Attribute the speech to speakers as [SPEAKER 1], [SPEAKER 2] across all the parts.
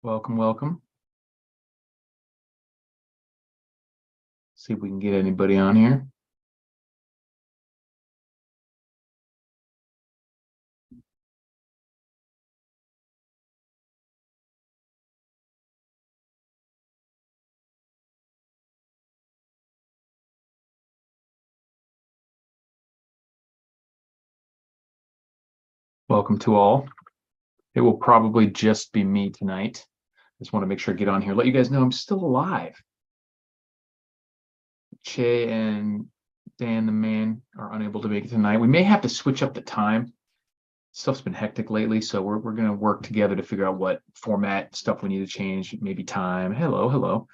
[SPEAKER 1] Welcome, welcome. See if we can get anybody on here. Welcome to all. It will probably just be me tonight. Just want to make sure I get on here, let you guys know I'm still alive. Che and Dan the man are unable to make it tonight. We may have to switch up the time. Stuff's been hectic lately, so we're going to work together to figure out what format stuff we need to change, maybe time. Hello.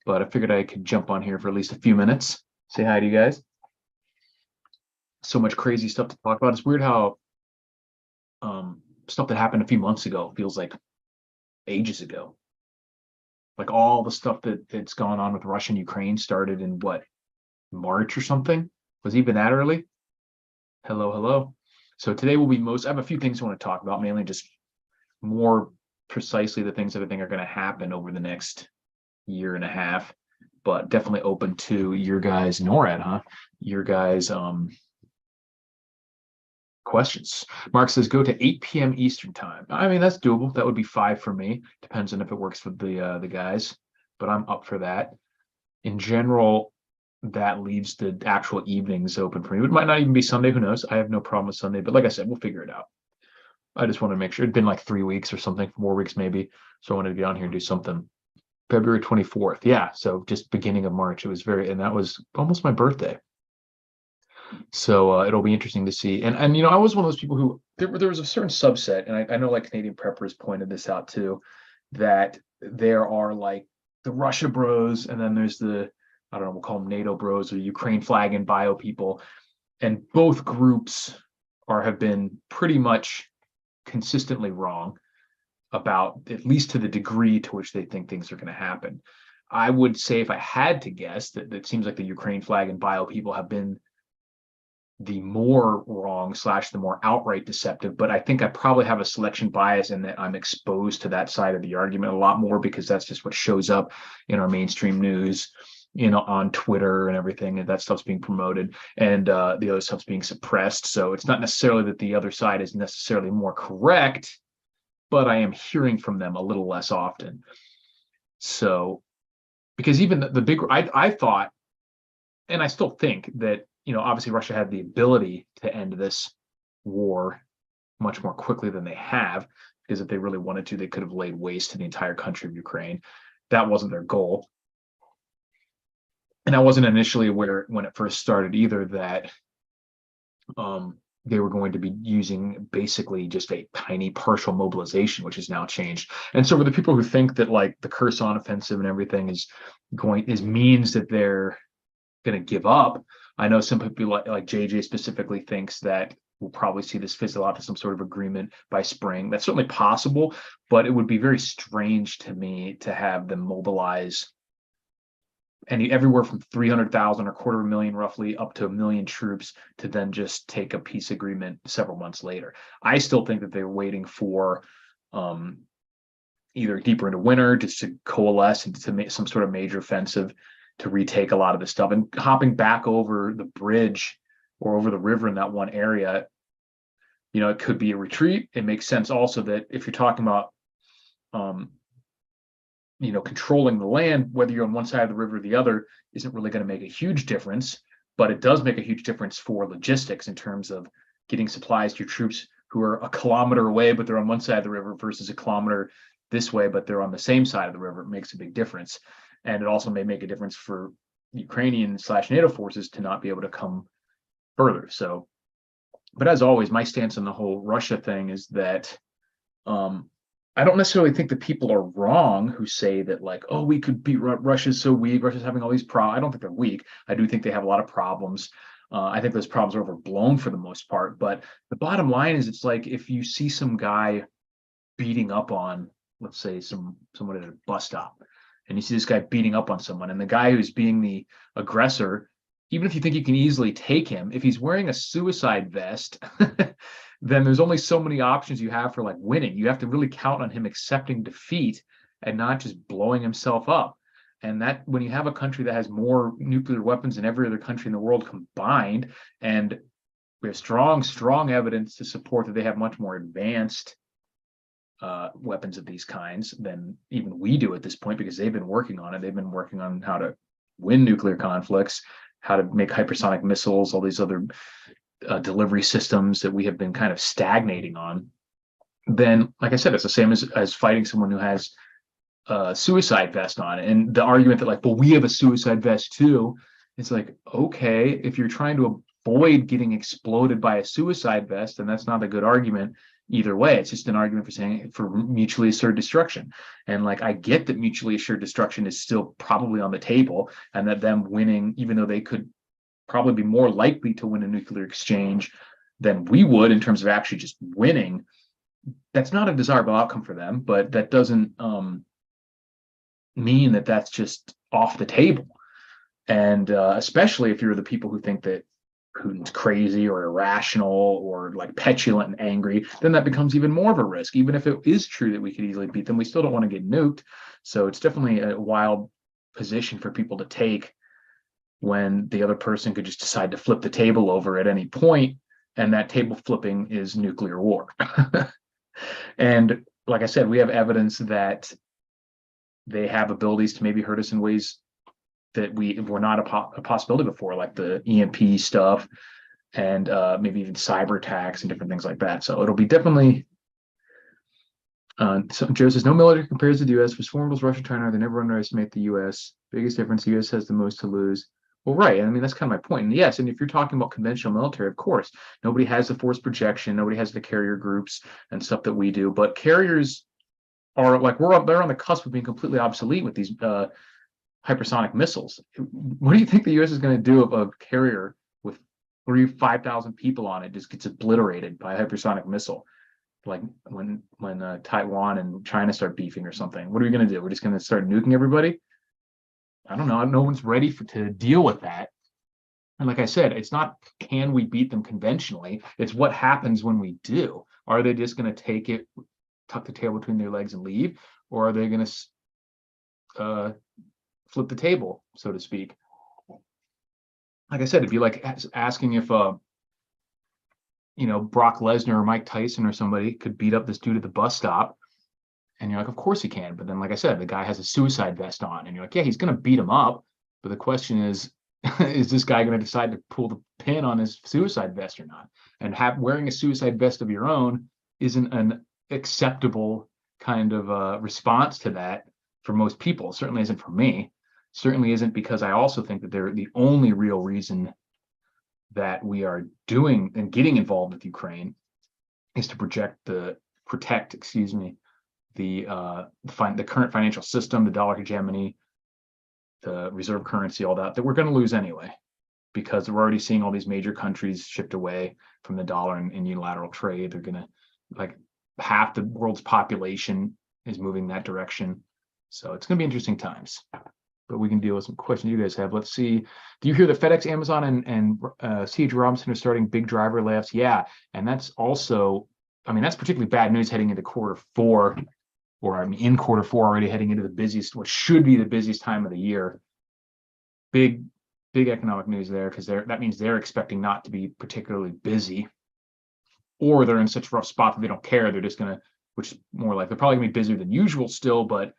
[SPEAKER 1] But I figured I could jump on here for at least a few minutes. Say hi to you guys. So much crazy stuff to talk about. It's weird how stuff that happened a few months ago feels like ages ago. Like all the stuff that's gone on with Russia and Ukraine started in what, March or something? Was even that early? Hello. So today will be I have a few things I want to talk about, mainly just more precisely the things that I think are going to happen over the next year and a half, but definitely open to your guys, NORAD, your guys' questions. Mark says go to 8 p.m. Eastern time. I mean, that's doable. That would be 5 for me. Depends on if it works for the guys, but I'm up for that. In general, that leaves the actual evenings open for me. It might not even be Sunday. Who knows? I have no problem with Sunday, but like I said, we'll figure it out. I just want to make sure. It'd been like 3 weeks or something, 4 weeks maybe. So I wanted to get on here and do something. February 24th. Yeah. So just beginning of March. It was and that was almost my birthday. So it'll be interesting to see. And I was one of those people who there was a certain subset, and I know like Canadian preppers pointed this out too, that there are like the Russia bros, and then there's the, I don't know, we'll call them NATO bros or Ukraine flag and bio people. And both groups have been pretty much consistently wrong about, at least to the degree to which they think things are going to happen. I would say, if I had to guess, that it seems like the Ukraine flag and bio people have been the more wrong / the more outright deceptive, but I think I probably have a selection bias in that I'm exposed to that side of the argument a lot more, because that's just what shows up in our mainstream news, on Twitter and everything, and that stuff's being promoted, and the other stuff's being suppressed. So it's not necessarily that the other side is necessarily more correct, but I am hearing from them a little less often. So, because even the big, I thought, and I still think that, obviously Russia had the ability to end this war much more quickly than they have, because if they really wanted to, they could have laid waste to the entire country of Ukraine. That wasn't their goal. And I wasn't initially aware when it first started either that they were going to be using basically just a tiny partial mobilization, which has now changed. And so for the people who think that like the Kherson offensive and everything means that they're going to give up, I know some people like JJ specifically thinks that we'll probably see this fizzle out to some sort of agreement by spring. That's certainly possible, but it would be very strange to me to have them mobilize everywhere from 300,000 or 250,000 roughly up to 1 million troops to then just take a peace agreement several months later. I still think that they're waiting for either deeper into winter just to coalesce and to make some sort of major offensive to retake a lot of this stuff, and hopping back over the bridge or over the river in that one area. It could be a retreat. It makes sense also that if you're talking about controlling the land, whether you're on one side of the river or the other isn't really going to make a huge difference, but it does make a huge difference for logistics in terms of getting supplies to your troops who are a kilometer away, but they're on one side of the river, versus a kilometer this way, but they're on the same side of the river. It makes a big difference. And it also may make a difference for Ukrainian / NATO forces to not be able to come further. So, but as always, my stance on the whole Russia thing is that I don't necessarily think that people are wrong who say that like, oh, we could beat Russia's so weak, Russia's having all these problems. I don't think they're weak. I do think they have a lot of problems. I think those problems are overblown for the most part. But the bottom line is, it's like if you see some guy beating up on, let's say, someone at a bus stop, and you see this guy beating up on someone, and the guy who's being the aggressor, even if you think you can easily take him, if he's wearing a suicide vest, then there's only so many options you have for like winning. You have to really count on him accepting defeat and not just blowing himself up. And that when you have a country that has more nuclear weapons than every other country in the world combined, and we have strong evidence to support that they have much more advanced weapons of these kinds than even we do at this point, because they've been working on it. They've been working on how to win nuclear conflicts, how to make hypersonic missiles, all these other delivery systems that we have been kind of stagnating on. Then, like I said, it's the same as fighting someone who has a suicide vest on. And the argument that like, well, we have a suicide vest too. It's like, okay, if you're trying to avoid getting exploded by a suicide vest, then that's not a good argument either way. It's just an argument for saying for mutually assured destruction. And like, I get that mutually assured destruction is still probably on the table, and that them winning, even though they could probably be more likely to win a nuclear exchange than we would in terms of actually just winning, that's not a desirable outcome for them. But that doesn't mean that that's just off the table. And especially if you're the people who think that Putin's crazy or irrational or like petulant and angry, then that becomes even more of a risk. Even if it is true that we could easily beat them, we still don't want to get nuked. So it's definitely a wild position for people to take when the other person could just decide to flip the table over at any point, and that table flipping is nuclear war. And like I said, we have evidence that they have abilities to maybe hurt us in ways that were not a possibility before, like the EMP stuff and maybe even cyber attacks and different things like that. So it'll be definitely. So Joe says, no military compares to the U.S. For formables, Russia, China, they never underestimate the U.S. Biggest difference, the U.S. has the most to lose. Well, right. I mean, that's kind of my point. And yes, and if you're talking about conventional military, of course, nobody has the force projection, nobody has the carrier groups and stuff that we do. But carriers are like they're on the cusp of being completely obsolete with these hypersonic missiles. What do you think the U.S. is going to do if a carrier with 5,000 people on it just gets obliterated by a hypersonic missile? Like when Taiwan and China start beefing or something, what are we going to do? We're just going to start nuking everybody? I don't know. No one's ready to deal with that. And like I said, it's not can we beat them conventionally? It's what happens when we do. Are they just going to take it, tuck the tail between their legs and leave? Or are they going to flip the table, so to speak? Like I said, it'd be like asking if Brock Lesnar or Mike Tyson or somebody could beat up this dude at the bus stop. And you're like, of course he can. But then, like I said, the guy has a suicide vest on. And you're like, yeah, he's going to beat him up. But the question is this guy going to decide to pull the pin on his suicide vest or not? And wearing a suicide vest of your own isn't an acceptable kind of response to that for most people. It certainly isn't for me. Certainly isn't, because I also think that they're the only real reason that we are doing and getting involved with Ukraine is to protect the current financial system, the dollar hegemony, the reserve currency, all that we're going to lose anyway, because we're already seeing all these major countries shift away from the dollar in unilateral trade. They're going to, like, half the world's population is moving that direction. So it's going to be interesting times. But we can deal with some questions you guys have. Let's see. Do you hear that FedEx, Amazon, and C.H. Robinson are starting big driver layoffs? Yeah. And that's also, that's particularly bad news heading into quarter four, or in quarter four already, heading into the busiest, what should be the busiest time of the year. Big economic news there, because that means they're expecting not to be particularly busy, or they're in such a rough spot that they don't care. They're just going to, which is more like they're probably going to be busier than usual still, but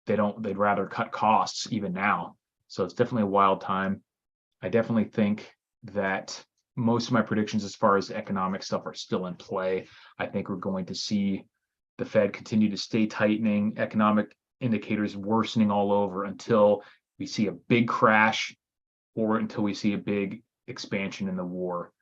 [SPEAKER 1] they'd rather cut costs even now. So it's definitely a wild time. I definitely think that most of my predictions as far as economic stuff are still in play. I think we're going to see the Fed continue to stay tightening, economic indicators worsening all over until we see a big crash, or until we see a big expansion in the war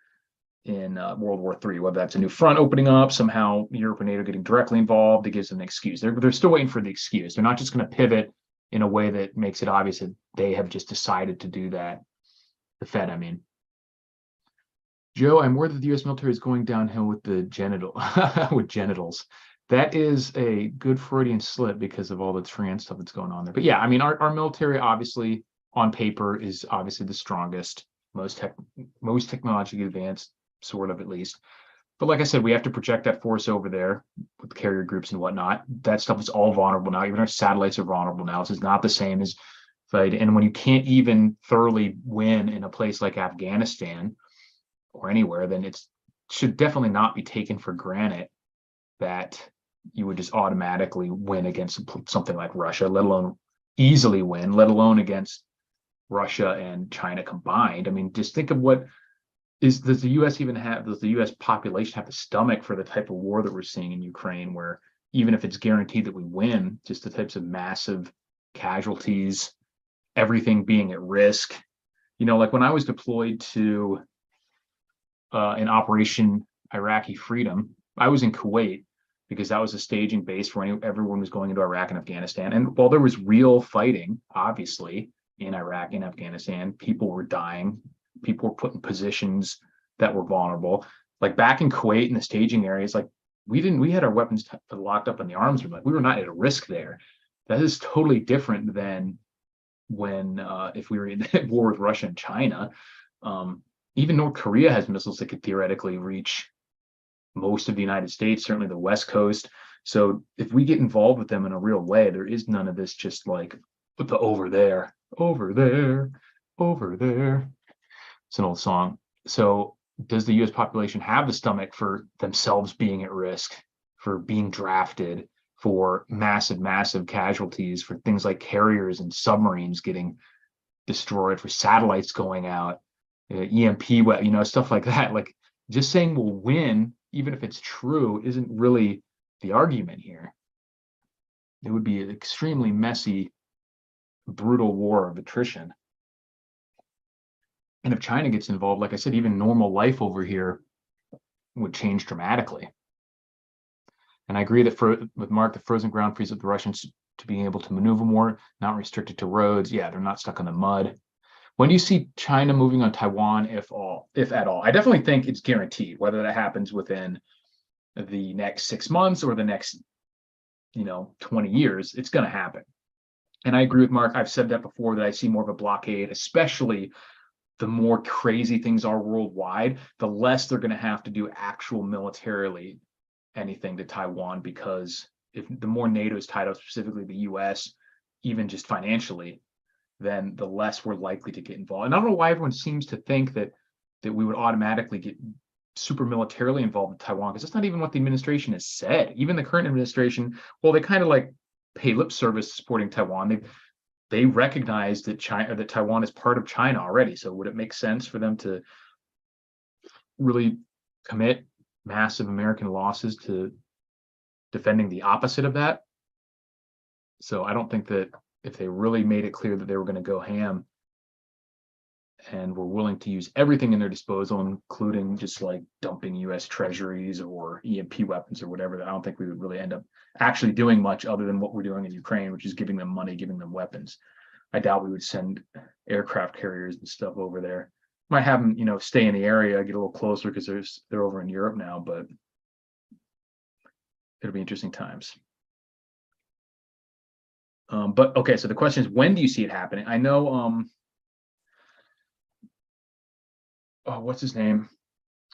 [SPEAKER 1] in World War III, whether that's a new front opening up, somehow Europe and NATO getting directly involved. It gives them an excuse. They're still waiting for the excuse. They're not just going to pivot in a way that makes it obvious that they have just decided to do that. The Fed, I mean. Joe, I'm worried that the U.S. military is going downhill with the genitals. That is a good Freudian slip because of all the trans stuff that's going on there. But yeah, our military, obviously, on paper, is obviously the strongest, most technologically advanced, sort of, at least. But like I said, we have to project that force over there with carrier groups and whatnot. That stuff is all vulnerable now. Even our satellites are vulnerable now. This is not the same as fight. And when you can't even thoroughly win in a place like Afghanistan or anywhere, then it should definitely not be taken for granted that you would just automatically win against something like Russia, let alone easily win, let alone against Russia and China combined. I mean, just think of does the US population have the stomach for the type of war that we're seeing in Ukraine, where even if it's guaranteed that we win, just the types of massive casualties, everything being at risk. Like when I was deployed to in Operation Iraqi Freedom, I was in Kuwait because that was a staging base where everyone was going into Iraq and Afghanistan. And while there was real fighting, obviously, in Iraq and Afghanistan, people were dying, people were put in positions that were vulnerable. Like back in Kuwait in the staging areas, like we had our weapons locked up in the arms room. Like we were not at a risk there. That is totally different than when if we were in war with Russia and China. Even North Korea has missiles that could theoretically reach most of the United States, certainly the West Coast. So if we get involved with them in a real way, there is none of this just like the over there, over there, over there. It's an old song. So does the US population have the stomach for themselves being at risk, for being drafted, for massive, massive casualties, for things like carriers and submarines getting destroyed, for satellites going out, EMP, stuff like that? Like just saying we'll win, even if it's true, isn't really the argument here. It would be an extremely messy, brutal war of attrition. And if China gets involved, like I said, even normal life over here would change dramatically. And I agree that with Mark, the frozen ground frees up the Russians to being able to maneuver more, not restricted to roads. Yeah, they're not stuck in the mud. When do you see China moving on Taiwan, if at all? I definitely think it's guaranteed, whether that happens within the next 6 months or the next 20 years, it's going to happen. And I agree with Mark. I've said that before, that I see more of a blockade, especially the more crazy things are worldwide, the less they're going to have to do actual militarily anything to Taiwan, because if the more NATO is tied up, specifically the US, even just financially, then the less we're likely to get involved. And I don't know why everyone seems to think that we would automatically get super militarily involved in Taiwan, because that's not even what the administration has said. Even the current administration, well, they kind of like pay lip service supporting Taiwan. They recognize that Taiwan is part of China already. So would it make sense for them to really commit massive American losses to defending the opposite of that? So I don't think that if they really made it clear that they were going to go ham and were willing to use everything in their disposal, including just like dumping US treasuries or EMP weapons or whatever, that I don't think we would really end up actually doing much other than what we're doing in Ukraine, which is giving them money, giving them weapons. I doubt we would send aircraft carriers and stuff over there. Might have them, stay in the area, get a little closer because they're over in Europe now, but it'll be interesting times. But okay, so the question is, when do you see it happening? I know, what's his name?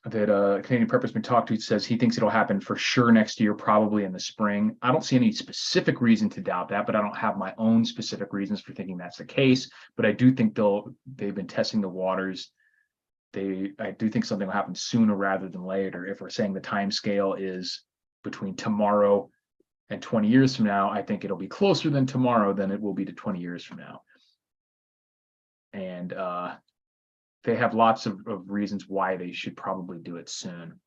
[SPEAKER 1] That Canadian Prep has been talked to, says he thinks it'll happen for sure next year, probably in the spring. I don't see any specific reason to doubt that, but I don't have my own specific reasons for thinking that's the case. But I do think they've been testing the waters. I do think something will happen sooner rather than later. If we're saying the time scale is between tomorrow and 20 years from now, I think it'll be closer than tomorrow than it will be to 20 years from now. And they have lots of reasons why they should probably do it soon.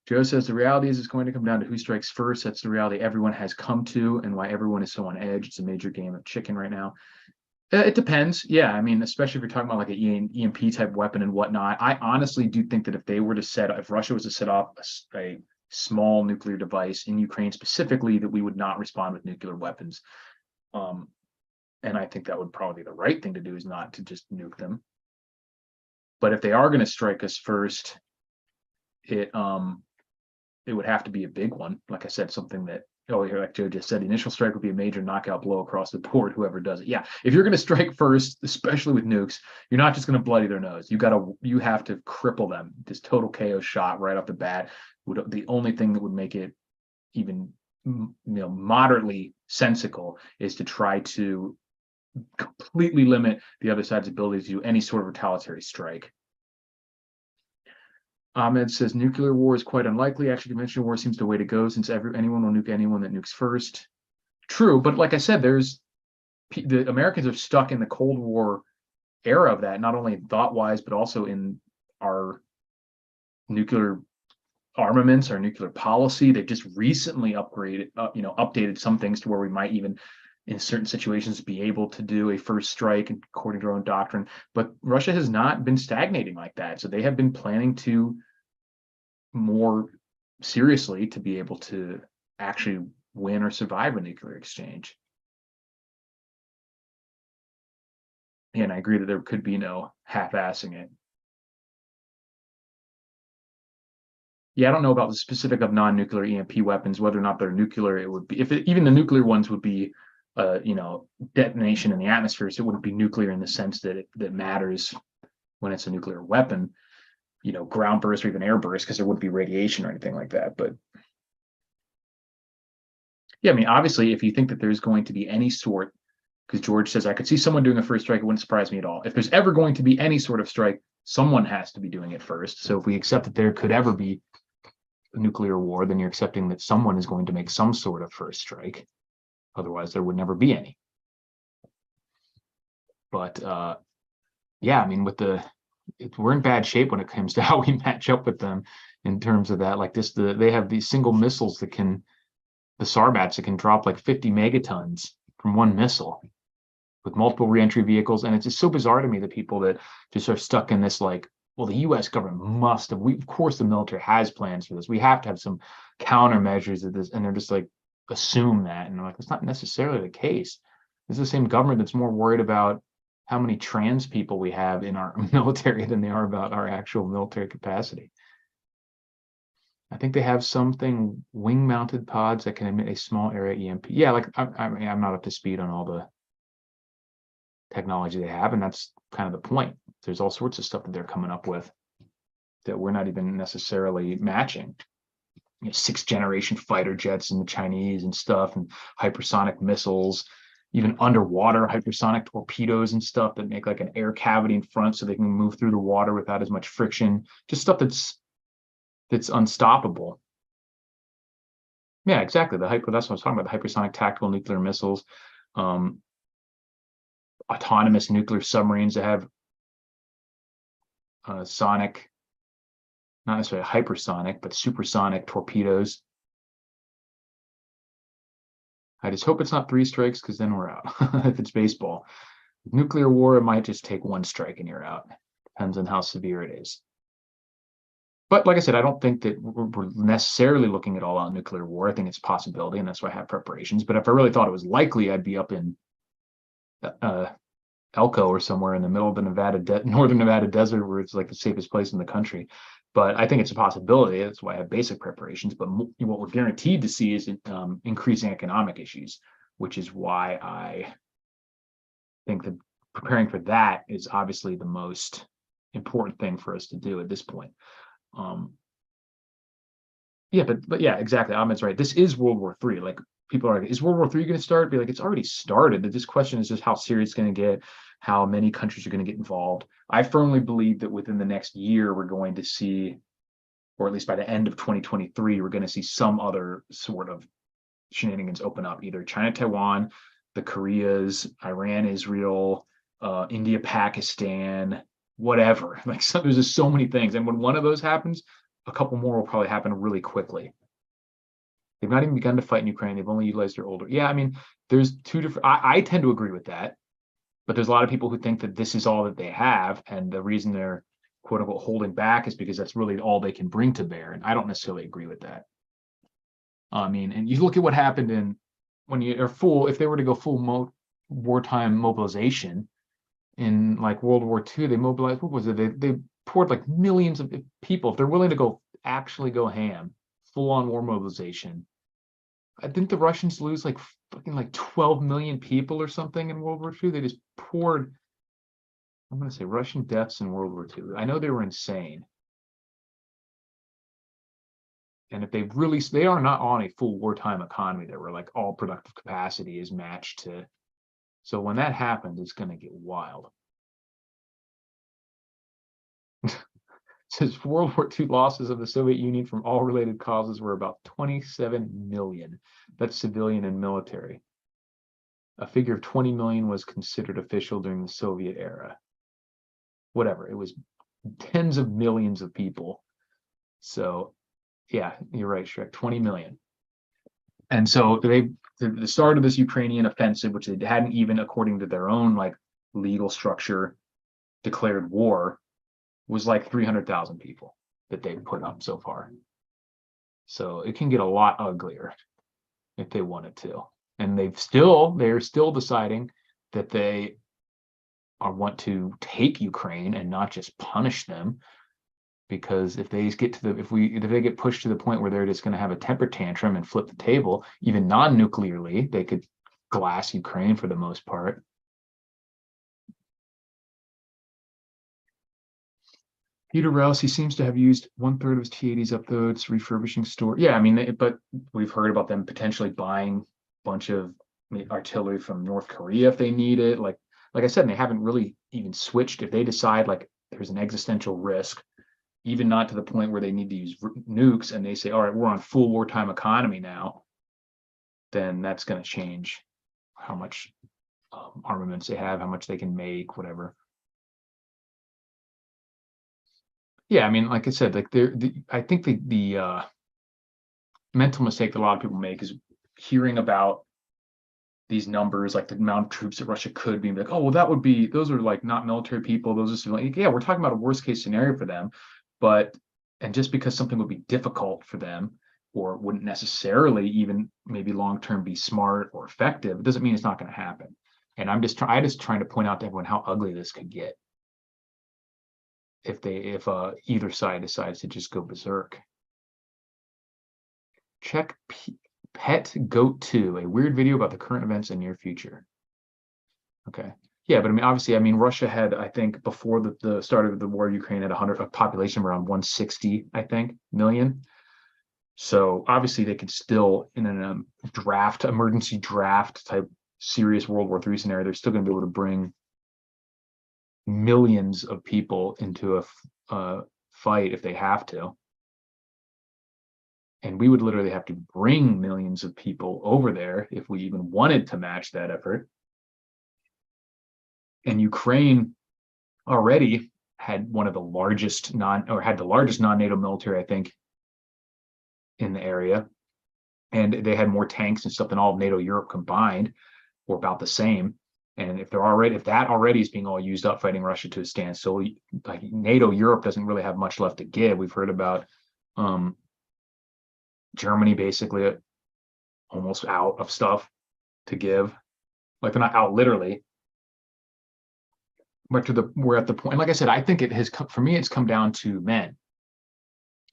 [SPEAKER 1] Joe says the reality is it's going to come down to who strikes first. That's the reality everyone has come to, and why everyone is so on edge. It's a major game of chicken right now. It depends. Yeah, I mean, especially if you're talking about like an EMP type weapon and whatnot. I honestly do think that if Russia was to set off a small nuclear device in Ukraine specifically, that we would not respond with nuclear weapons. And I think that would probably be the right thing to do, is not to just nuke them. But if they are going to strike us first, it would have to be a big one. Like I said, something that Oh, here, like Joe just said, the initial strike would be a major knockout blow across the board, whoever does it. Yeah, if you're going to strike first, especially with nukes, you're not just going to bloody their nose. You have to cripple them. This total KO shot right off the bat would the only thing that would make it even moderately sensical is to try to completely limit the other side's ability to do any sort of retaliatory strike. Ahmed says nuclear war is quite unlikely. Actually, conventional war seems the way to go since anyone will nuke anyone that nukes first. True, but like I said, the Americans are stuck in the Cold War era of that, not only thought-wise, but also in our nuclear armaments, our nuclear policy. They've just recently updated some things to where we might even, in certain situations, be able to do a first strike according to our own doctrine. But Russia has not been stagnating like that. So they have been planning to more seriously to be able to actually win or survive a nuclear exchange. And I agree that there could be no half-assing it. Yeah, I don't know about the specific of non-nuclear EMP weapons, whether or not they're nuclear. It would be even the nuclear ones would be, detonation in the atmosphere. So it wouldn't be nuclear in the sense that that matters when it's a nuclear weapon, ground burst or even air burst, because there wouldn't be radiation or anything like that. But yeah, I mean, obviously, if you think that there's going to be any sort, because George says I could see someone doing a first strike, it wouldn't surprise me at all. If there's ever going to be any sort of strike, someone has to be doing it first. So if we accept that there could ever be a nuclear war, then you're accepting that someone is going to make some sort of first strike. Otherwise, there would never be any. But yeah, I mean, we're in bad shape when it comes to how we match up with them in terms of that. Like they have these single missiles the Sarbats that can drop like 50 megatons from one missile with multiple reentry vehicles. And it's just so bizarre to me that people that just are stuck in this, like, well, the US government must have, of course, the military has plans for this. We have to have some countermeasures of this. And they're just like, assume that. And I'm like, that's not necessarily the case. It's the same government that's more worried about how many trans people we have in our military than they are about our actual military capacity. I think they have something wing-mounted pods that can emit a small area EMP. Yeah, like I'm not up to speed on all the technology they have, and that's kind of the point. There's all sorts of stuff that they're coming up with that we're not even necessarily matching. Sixth generation fighter jets and the Chinese and stuff, and hypersonic missiles, even underwater hypersonic torpedoes and stuff that make like an air cavity in front so they can move through the water without as much friction. Just stuff that's unstoppable. Yeah, exactly. That's what I was talking about. The hypersonic tactical nuclear missiles, autonomous nuclear submarines that have sonic, not necessarily hypersonic, but supersonic torpedoes. I just hope it's not 3 strikes, because then we're out. If it's baseball. With nuclear war, it might just take 1 strike and you're out. Depends on how severe it is. But like I said, I don't think that we're necessarily looking at all-out nuclear war. I think it's a possibility, and that's why I have preparations. But if I really thought it was likely, I'd be up in Elko or somewhere in the middle of the northern Nevada desert, where it's like the safest place in the country. But I think it's a possibility. That's why I have basic preparations. But what we're guaranteed to see is increasing economic issues, which is why I think that preparing for that is obviously the most important thing for us to do at this point. Yeah, but yeah, exactly. Ahmed's right. This is World War III. Like, people are, is World War III going to start? Be like, it's already started. This question is just how serious it's going to get, how many countries are going to get involved. I firmly believe that within the next year, we're going to see, or at least by the end of 2023, we're going to see some other sort of shenanigans open up, either China, Taiwan, the Koreas, Iran, Israel, India, Pakistan, whatever. Like, there's just so many things. And when one of those happens, a couple more will probably happen really quickly. They've not even begun to fight in Ukraine. They've only utilized their older. Yeah, I mean, there's 2 different. I tend to agree with that, but there's a lot of people who think that this is all that they have, and the reason they're quote unquote holding back is because that's really all they can bring to bear. And I don't necessarily agree with that. I mean, and you look at what happened when you are if they were to go full wartime mobilization in like World War II, they mobilized, what was it? They poured like millions of people. If they're willing to actually go ham, full on war mobilization, I think the Russians lose like fucking like 12 million people or something in World War II. They just poured, I'm going to say Russian deaths in World War II. I know they were insane. And if they are not on a full wartime economy there where like all productive capacity is matched to. So when that happens, it's going to get wild. Says World War II losses of the Soviet Union from all related causes were about 27 million. That's civilian and military. A figure of 20 million was considered official during the Soviet era. Whatever, it was tens of millions of people. So yeah, you're right, Shrek, 20 million. And so the start of this Ukrainian offensive, which they hadn't even, according to their own like legal structure, declared war, was like 300,000 people that they've put up so far. So it can get a lot uglier if they wanted to. And they're still deciding that they want to take Ukraine and not just punish them. Because if they get pushed to the point where they're just going to have a temper tantrum and flip the table, even non-nuclearly, they could glass Ukraine for the most part. Peter Rouse, he seems to have used 1/3 of his T-80s uploads, refurbishing store. Yeah, I mean, but we've heard about them potentially buying a bunch of artillery from North Korea if they need it. Like I said, they haven't really even switched. If they decide like there's an existential risk, even not to the point where they need to use nukes, and they say, all right, we're on full wartime economy now, then that's going to change how much armaments they have, how much they can make, whatever. Yeah, I mean, like I said, like I think the mental mistake that a lot of people make is hearing about these numbers, like the amount of troops that Russia could be, like, oh, well, those are like not military people, those are civilian. Yeah, we're talking about a worst case scenario for them, and just because something would be difficult for them or wouldn't necessarily even maybe long term be smart or effective, it doesn't mean it's not going to happen. And I'm just trying to point out to everyone how ugly this could get if either side decides to just go berserk. Check Pet Goat 2, a weird video about the current events and near future. Okay. Yeah, but I mean, obviously, I mean, Russia had, I think, before the start of the war, Ukraine had a population of around 160, I think, million. So obviously, they could still, in an emergency draft type serious World War III scenario, they're still going to be able to bring millions of people into a fight if they have to. And we would literally have to bring millions of people over there if we even wanted to match that effort. And Ukraine already had one of the largest had the largest non-NATO military, I think, in the area. And they had more tanks and stuff than all of NATO Europe combined, or about the same. And if that already is being all used up fighting Russia to a standstill, like NATO Europe doesn't really have much left to give. We've heard about Germany basically almost out of stuff to give. Like they're not out literally, but we're at the point. And like I said, I think it has come, for me, it's come down to men.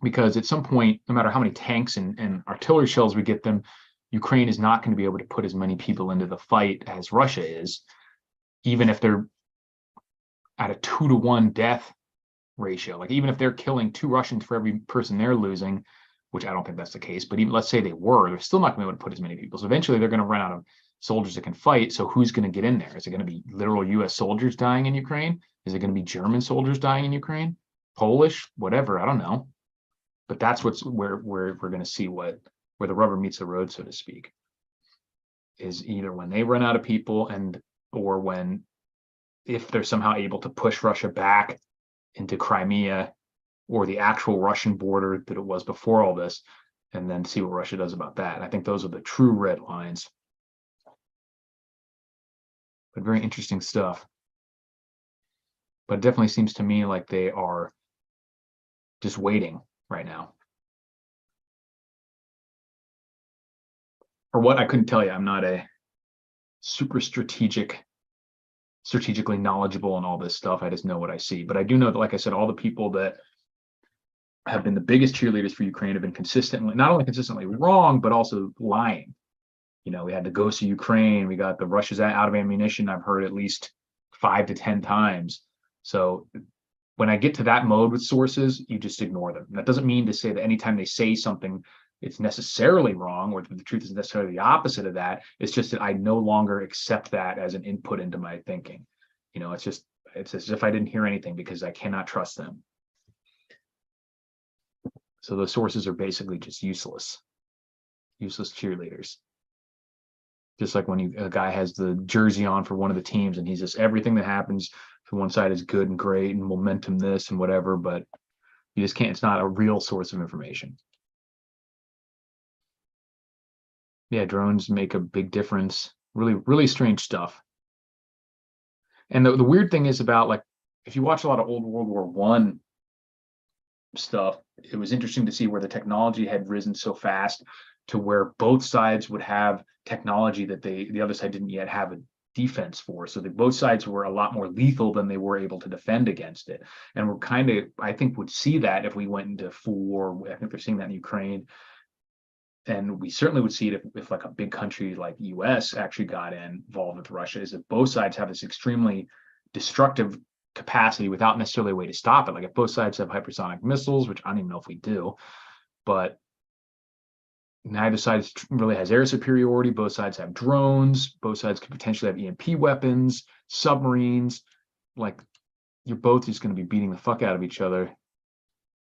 [SPEAKER 1] Because at some point, no matter how many tanks and artillery shells we get them, Ukraine is not going to be able to put as many people into the fight as Russia is, even if they're at a 2-to-1 death ratio. Like even if they're killing 2 Russians for every person they're losing, which I don't think that's the case, but even let's say they were, they're still not going to be able to put as many people. So eventually they're going to run out of soldiers that can fight. So who's going to get in there? Is it going to be literal US soldiers dying in Ukraine? Is it going to be German soldiers dying in Ukraine? Polish? Whatever, I don't know. But that's where we're going to see where the rubber meets the road, so to speak, is either when they run out of people or if they're somehow able to push Russia back into Crimea or the actual Russian border that it was before all this, and then see what Russia does about that. And I think those are the true red lines. But very interesting stuff. But it definitely seems to me like they are just waiting right now. Or what, I couldn't tell you. I'm not a super strategically knowledgeable in all this stuff. I just know what I see. But I do know that, like I said, all the people that have been the biggest cheerleaders for Ukraine have been consistently, not only consistently wrong, but also lying. We had the Ghost of Ukraine, we got the Russia's out of ammunition, I've heard at least 5 to 10 times. So when I get to that mode with sources, you just ignore them. And that doesn't mean to say that anytime they say something, it's necessarily wrong, or the truth is necessarily the opposite of that. It's just that I no longer accept that as an input into my thinking. It's as if I didn't hear anything because I cannot trust them. So those sources are basically just useless cheerleaders. Just like when a guy has the jersey on for one of the teams and he's just, everything that happens from one side is good and great and momentum this and whatever, but you just can't, it's not a real source of information. Yeah, drones make a big difference. Really, really strange stuff. And the weird thing is about, like, if you watch a lot of old World War I stuff, it was interesting to see where the technology had risen so fast to where both sides would have technology that the other side didn't yet have a defense for. So that both sides were a lot more lethal than they were able to defend against it. And we're kind of, I think, would see that if we went into full war. I think they're seeing that in Ukraine. And we certainly would see it if like a big country like the US actually got involved with Russia, is that both sides have this extremely destructive capacity without necessarily a way to stop it. Like if both sides have hypersonic missiles, which I don't even know if we do, but neither side really has air superiority. Both sides have drones. Both sides could potentially have EMP weapons, submarines. Like, you're both just going to be beating the fuck out of each other.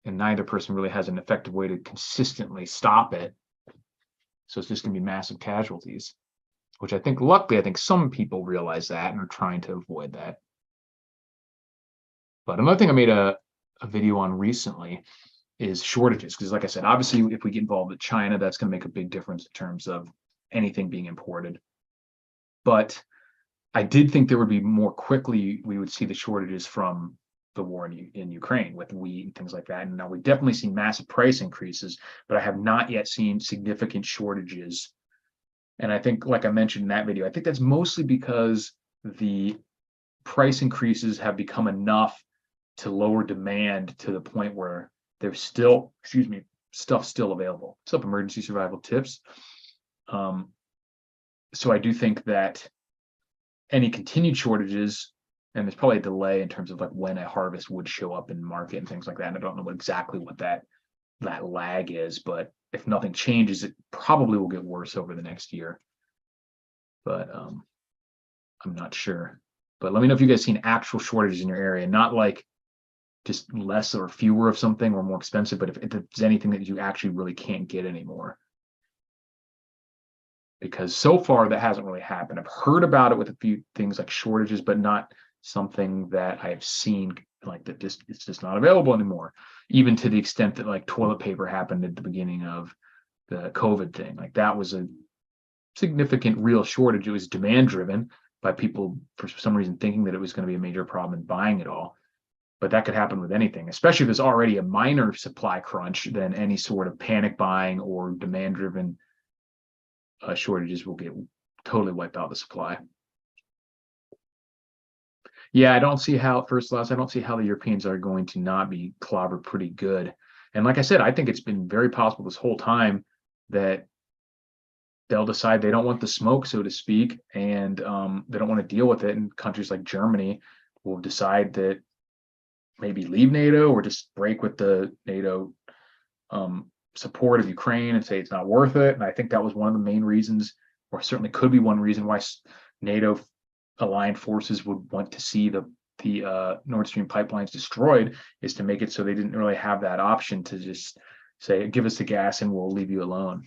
[SPEAKER 1] And neither person really has an effective way to consistently stop it. So it's just going to be massive casualties, which luckily, I think some people realize that and are trying to avoid that. But another thing I made a video on recently is shortages, because like I said, obviously if we get involved with China, that's going to make a big difference in terms of anything being imported. But I did think there would be more quickly, we would see the shortages from the war in Ukraine with wheat and things like that. And now we've definitely seen massive price increases, but I have not yet seen significant shortages. And I think, like I mentioned in that video, I think that's mostly because the price increases have become enough to lower demand to the point where there's still, stuff still available. Some emergency survival tips. So I do think that any continued shortages, and there's probably a delay in terms of like when a harvest would show up in market and things like that. And I don't know exactly what that lag is, but if nothing changes, it probably will get worse over the next year. But I'm not sure. But let me know if you guys seen actual shortages in your area, not like just less or fewer of something or more expensive, but if there's anything that you actually really can't get anymore. Because so far that hasn't really happened. I've heard about it with a few things like shortages, but not something that I have seen like that it's just not available anymore. Even to the extent that like toilet paper happened at the beginning of the COVID thing. Like that was a significant real shortage. It was demand driven by people for some reason thinking that it was going to be a major problem and buying it all. But that could happen with anything, especially if there's already a minor supply crunch. Then any sort of panic buying or demand driven shortages will get totally wipe out the supply. Yeah, I don't see how, first loss, I don't see how the Europeans are going to not be clobbered pretty good. And like I said, I think it's been very possible this whole time that they'll decide they don't want the smoke, so to speak, and they don't want to deal with it. And countries like Germany will decide that maybe leave NATO or just break with the NATO support of Ukraine and say it's not worth it. And I think that was one of the main reasons, or certainly could be one reason why NATO aligned forces would want to see the Nord Stream pipelines destroyed, is to make it so they didn't really have that option to just say, give us the gas and we'll leave you alone.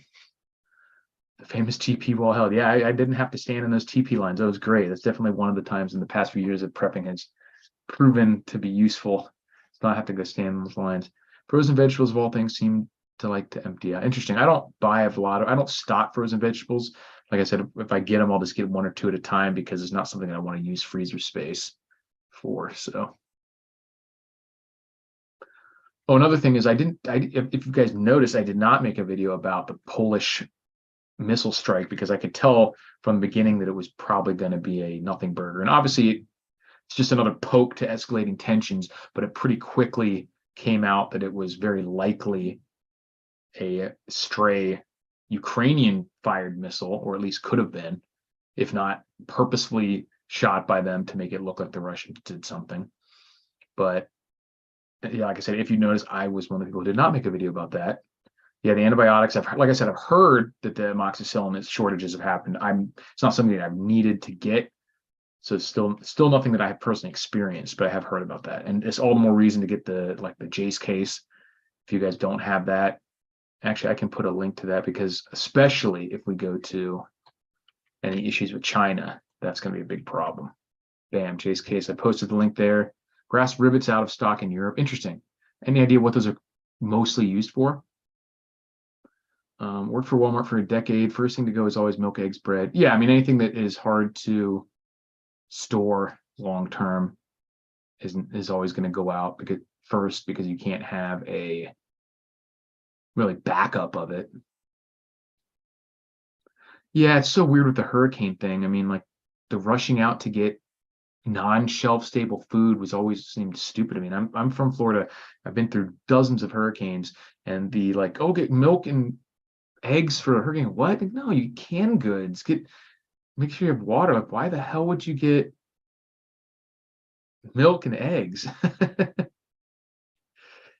[SPEAKER 1] The famous TP wall held. Yeah, I didn't have to stand in those TP lines. That was great. That's definitely one of the times in the past few years that prepping has proven to be useful. It's not have to go stand in those lines. Frozen vegetables of all things seem to like to empty out. Interesting. I don't buy a lot of, I don't stock frozen vegetables. Like I said, if I get them, I'll just get one or two at a time because it's not something I want to use freezer space for. So, oh, another thing is if you guys noticed, I did not make a video about the Polish missile strike because I could tell from the beginning that it was probably going to be a nothing burger. And obviously it's just another poke to escalating tensions, but it pretty quickly came out that it was very likely a stray Ukrainian fired missile, or at least could have been, if not purposefully shot by them to make it look like the Russians did something. But yeah, like I said, if you notice, I was one of the people who did not make a video about that. Yeah, the antibiotics, like I said, I've heard that the amoxicillin shortages have happened. It's not something that I've needed to get. So it's still nothing that I have personally experienced, but I have heard about that. And it's all the more reason to get the Jace case. If you guys don't have that, actually, I can put a link to that, because especially if we go to any issues with China, that's going to be a big problem. Bam, Jace case. I posted the link there. Grass rivets out of stock in Europe. Interesting. Any idea what those are mostly used for? Worked for Walmart for a decade. First thing to go is always milk, eggs, bread. Yeah, I mean, anything that is hard to store long term is always going to go out because you can't have a really backup of it. Yeah, it's so weird with the hurricane thing. I mean, like, the rushing out to get non-shelf stable food was always seemed stupid. I mean, I'm from Florida. I've been through dozens of hurricanes, and the like, oh, get milk and eggs for a hurricane. What? No, you can goods. Make sure you have water. Like, why the hell would you get milk and eggs?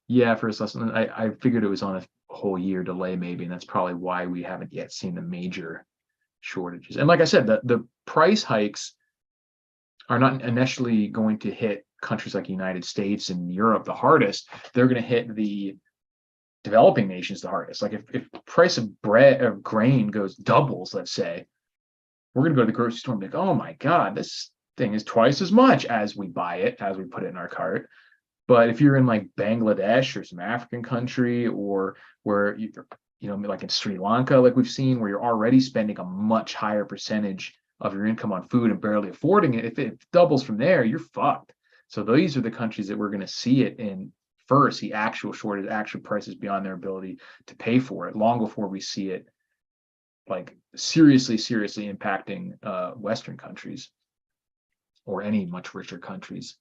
[SPEAKER 1] Yeah, first lesson. I figured it was on a whole year delay maybe, and that's probably why we haven't yet seen the major shortages. And like I said, the price hikes are not initially going to hit countries like the United States and Europe the hardest. They're going to hit the developing nations the hardest. Like, if price of bread or grain doubles, let's say, we're going to go to the grocery store and be like, oh my God, this thing is twice as much as we buy it, as we put it in our cart. But if you're in like Bangladesh or some African country, or where like in Sri Lanka, like we've seen, where you're already spending a much higher percentage of your income on food and barely affording it, if it doubles from there, you're fucked. So these are the countries that we're going to see it in first, the actual shortage, actual prices beyond their ability to pay for it, long before we see it like seriously impacting Western countries or any much richer countries.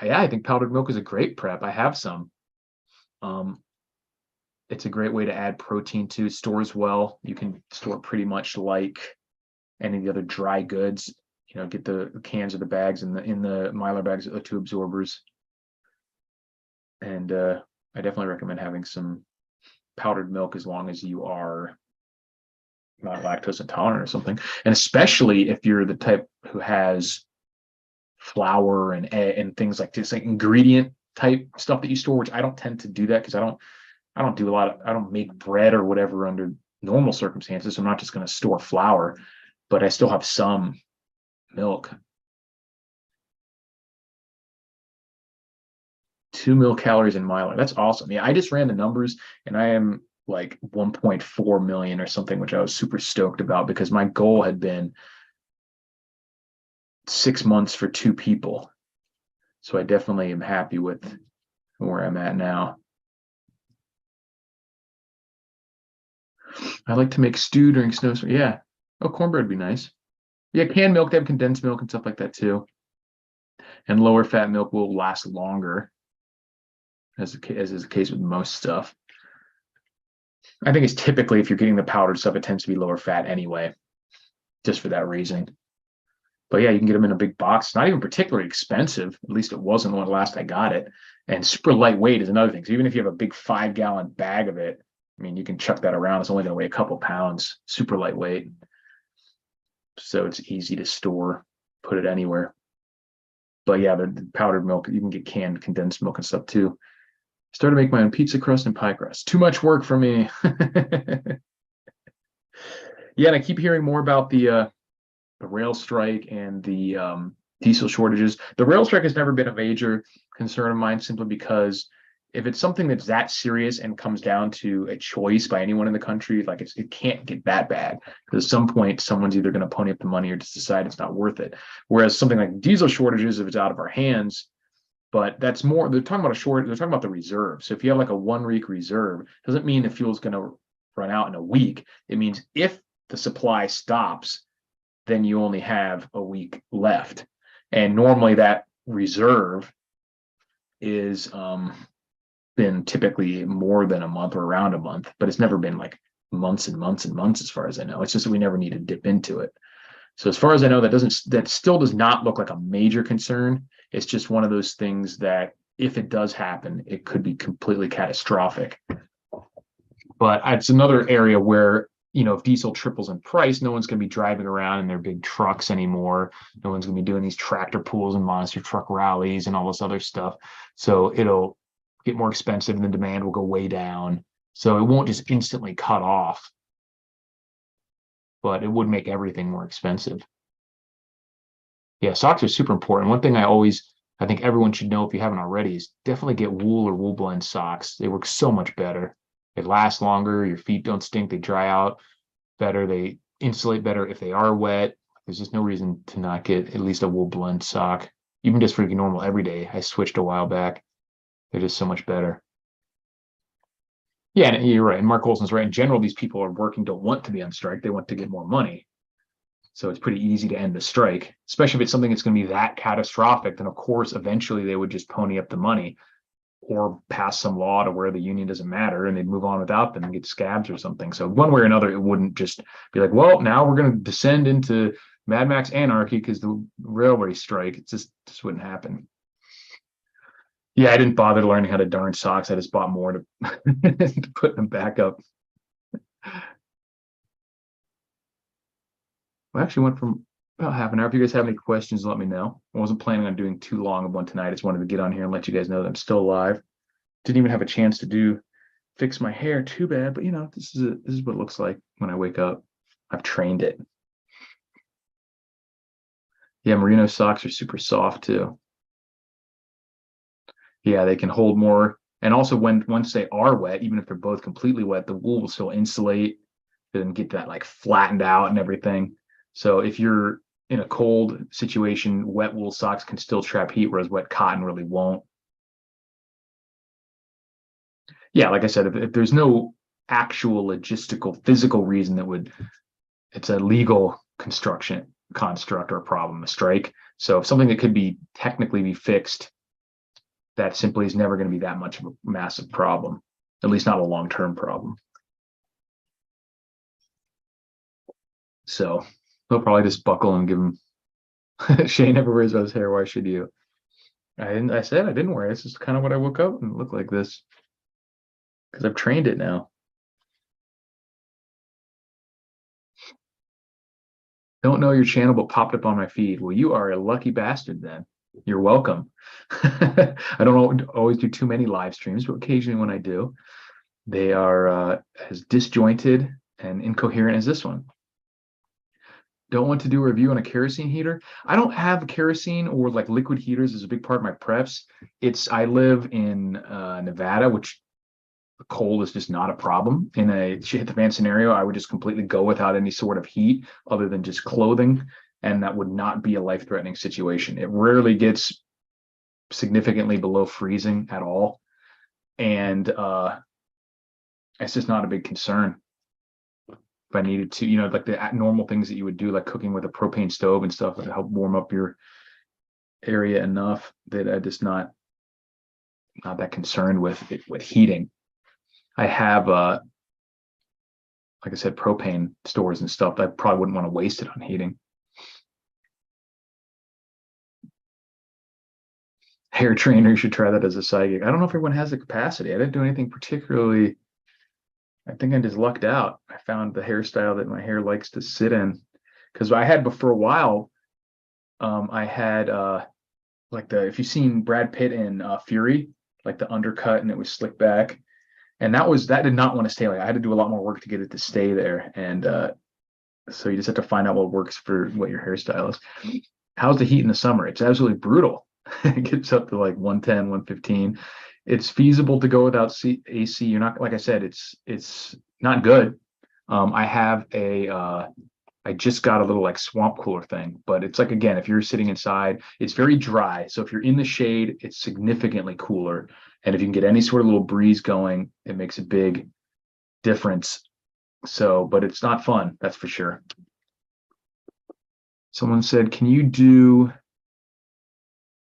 [SPEAKER 1] Yeah, I think powdered milk is a great prep. I have some. It's a great way to add protein to. It stores well. You can store pretty much like any of the other dry goods. Get the cans or the bags in the Mylar bags, the 2 absorbers. And I definitely recommend having some powdered milk, as long as you are not lactose intolerant or something. And especially if you're the type who has flour and things like this, like ingredient type stuff that you store, which I don't tend to do that, because I don't make bread or whatever under normal circumstances. So I'm not just going to store flour, but I still have some milk. 2 mccal in Mylar. That's awesome. Yeah, I just ran the numbers, and I am like 1.4 million or something, which I was super stoked about, because my goal had been 6 months for 2 people. So I definitely am happy with where I'm at now. I like to make stew during snowstorm. Yeah. Oh, cornbread would be nice. Yeah, canned milk, they have condensed milk and stuff like that too. And lower fat milk will last longer, as is the case with most stuff. I think it's typically, if you're getting the powdered stuff, it tends to be lower fat anyway, just for that reason. But yeah, you can get them in a big box. It's not even particularly expensive. At least it wasn't when last I got it. And super lightweight is another thing. So even if you have a big 5-gallon bag of it, I mean, you can chuck that around. It's only going to weigh a couple pounds. Super lightweight. So it's easy to store, put it anywhere. But yeah, the powdered milk, you can get canned condensed milk and stuff too. Started to make my own pizza crust and pie crust. Too much work for me. Yeah, and I keep hearing more about the rail strike and the diesel shortages. The rail strike has never been a major concern of mine, simply because if it's something that's that serious and comes down to a choice by anyone in the country, like it can't get that bad. Because at some point, someone's either going to pony up the money or just decide it's not worth it. Whereas something like diesel shortages, if it's out of our hands, but that's more, they're talking about they're talking about the reserve. So if you have like a 1-week reserve, doesn't mean the fuel's going to run out in a week. It means if the supply stops, then you only have a week left. And normally that reserve is been typically more than a month or around a month, but it's never been like months and months and months as far as I know. It's just that we never need to dip into it. So as far as I know, that still does not look like a major concern. It's just one of those things that if it does happen, it could be completely catastrophic. But it's another area where, if diesel triples in price, no one's going to be driving around in their big trucks anymore. No one's going to be doing these tractor pulls and monster truck rallies and all this other stuff. So it'll get more expensive and the demand will go way down. So it won't just instantly cut off, but it would make everything more expensive. Yeah, socks are super important. One thing I think everyone should know if you haven't already is definitely get wool or wool blend socks. They work so much better. They last longer. Your feet don't stink. They dry out better. They insulate better if they are wet. There's just no reason to not get at least a wool blend sock, even just for normal everyday. I switched a while back. They're just so much better. Yeah, and you're right. And Mark Olson's right. In general, these people are working, don't want to be on strike. They want to get more money. So it's pretty easy to end the strike, especially if it's something that's going to be that catastrophic. Then, of course, eventually they would just pony up the money or pass some law to where the union doesn't matter and they'd move on without them and get scabs or something. So one way or another, it wouldn't just be like, well, now we're going to descend into Mad Max anarchy because the railway strike. It just wouldn't happen. Yeah, I didn't bother learning how to darn socks. I just bought more to, to put them back up. I actually went from about half an hour. If you guys have any questions, let me know. I wasn't planning on doing too long of one tonight. I just wanted to get on here and let you guys know that I'm still alive. Didn't even have a chance to fix my hair too bad, but this is what it looks like when I wake up. I've trained it. Yeah, merino socks are super soft too. Yeah, they can hold more. And also once they are wet, even if they're both completely wet, the wool will still insulate and get that like flattened out and everything. So if you're in a cold situation, wet wool socks can still trap heat, whereas wet cotton really won't. Yeah, like I said, if there's no actual logistical, physical reason it's a legal construct or problem, a strike. So if something that could be technically be fixed, that simply is never going to be that much of a massive problem, at least not a long-term problem. So he'll probably just buckle and give him. Shane never worries about his hair. Why should you? I said I didn't wear it. This is kind of what I woke up and look like this because I've trained it now. Don't know your channel, but popped up on my feed. Well, you are a lucky bastard then. You're welcome. I don't always do too many live streams, but occasionally when I do, they are as disjointed and incoherent as this one. Don't want to do a review on a kerosene heater. I don't have kerosene or like liquid heaters as a big part of my preps. I live in Nevada, which cold is just not a problem. In a hit the fan scenario, I would just completely go without any sort of heat other than just clothing, and that would not be a life-threatening situation. It rarely gets significantly below freezing at all, and it's just not a big concern. If I needed to, like the normal things that you would do, like cooking with a propane stove and stuff, to help warm up your area enough that I just not that concerned with heating. I have like I said, propane stores and stuff. I probably wouldn't want to waste it on heating. Hair trainer, you should try that as a side gig. I don't know if everyone has the capacity. I didn't do anything particularly. I think I just lucked out. I found the hairstyle that my hair likes to sit in. Because I had for a while, I had like if you've seen Brad Pitt in Fury, like the undercut and it was slicked back. And that did not want to stay like I had to do a lot more work to get it to stay there. And so you just have to find out what works for what your hairstyle is. How's the heat in the summer? It's absolutely brutal. It gets up to like 110, 115. It's feasible to go without AC. You're not, like I said, it's not good. I just got a little like swamp cooler thing, but it's like, again, if you're sitting inside, it's very dry. So if you're in the shade, it's significantly cooler. And if you can get any sort of little breeze going, it makes a big difference. So, but it's not fun, that's for sure. Someone said, can you do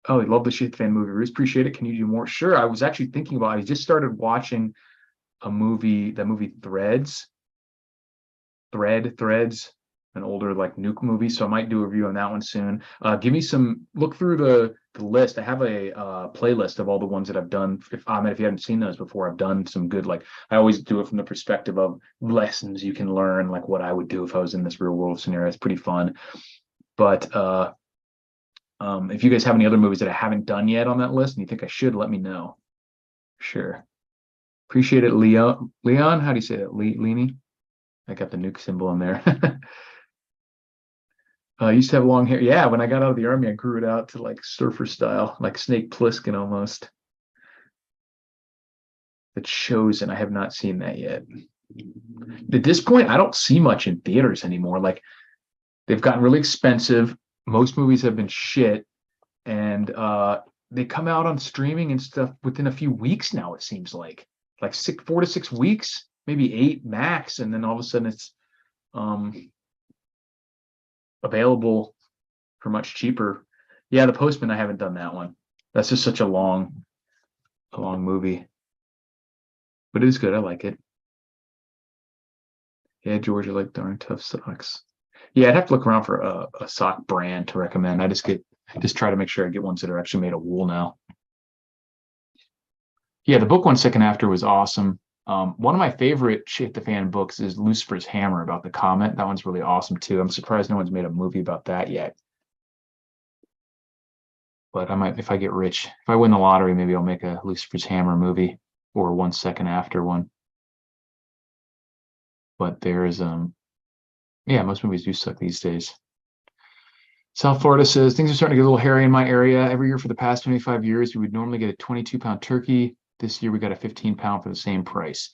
[SPEAKER 1] Oh, I love the shit fan movie. Really appreciate it. Can you do more? Sure. I was actually thinking about. I just started watching a movie. That movie Threads, an older like nuke movie. So I might do a review on that one soon. Give me some. Look through the list. I have a playlist of all the ones that I've done. If you haven't seen those before, I've done some good. Like I always do it from the perspective of lessons you can learn, like what I would do if I was in this real world scenario. It's pretty fun. But if you guys have any other movies that I haven't done yet on that list and you think I should, let me know. Sure. Appreciate it, Leon. Leon, how do you say that? Leany? I got the nuke symbol in there. I used to have long hair. Yeah, when I got out of the army, I grew it out to like surfer style, like Snake Plissken almost. That shows, and I have not seen that yet. At this point, I don't see much in theaters anymore. Like they've gotten really expensive. Most movies have been shit, and they come out on streaming and stuff within a few weeks now. It seems like 4 to 6 weeks, maybe 8 max, and then all of a sudden it's available for much cheaper. Yeah, The Postman, I haven't done that one. That's just such a long movie, but it is good. I like it. Yeah, Georgia like darn tough socks. Yeah, I'd have to look around for a sock brand to recommend. I just try to make sure I get ones that are actually made of wool now. Yeah, the book One Second After was awesome. One of my favorite Shake the Fan books is Lucifer's Hammer about the comet. That one's really awesome too. I'm surprised no one's made a movie about that yet. But I might, if I get rich, if I win the lottery, maybe I'll make a Lucifer's Hammer movie or 1 Second After one. But there's yeah, most movies do suck these days. South Florida says things are starting to get a little hairy in my area. Every year for the past 25 years, we would normally get a 22-pound turkey. This year we got a 15-pound for the same price.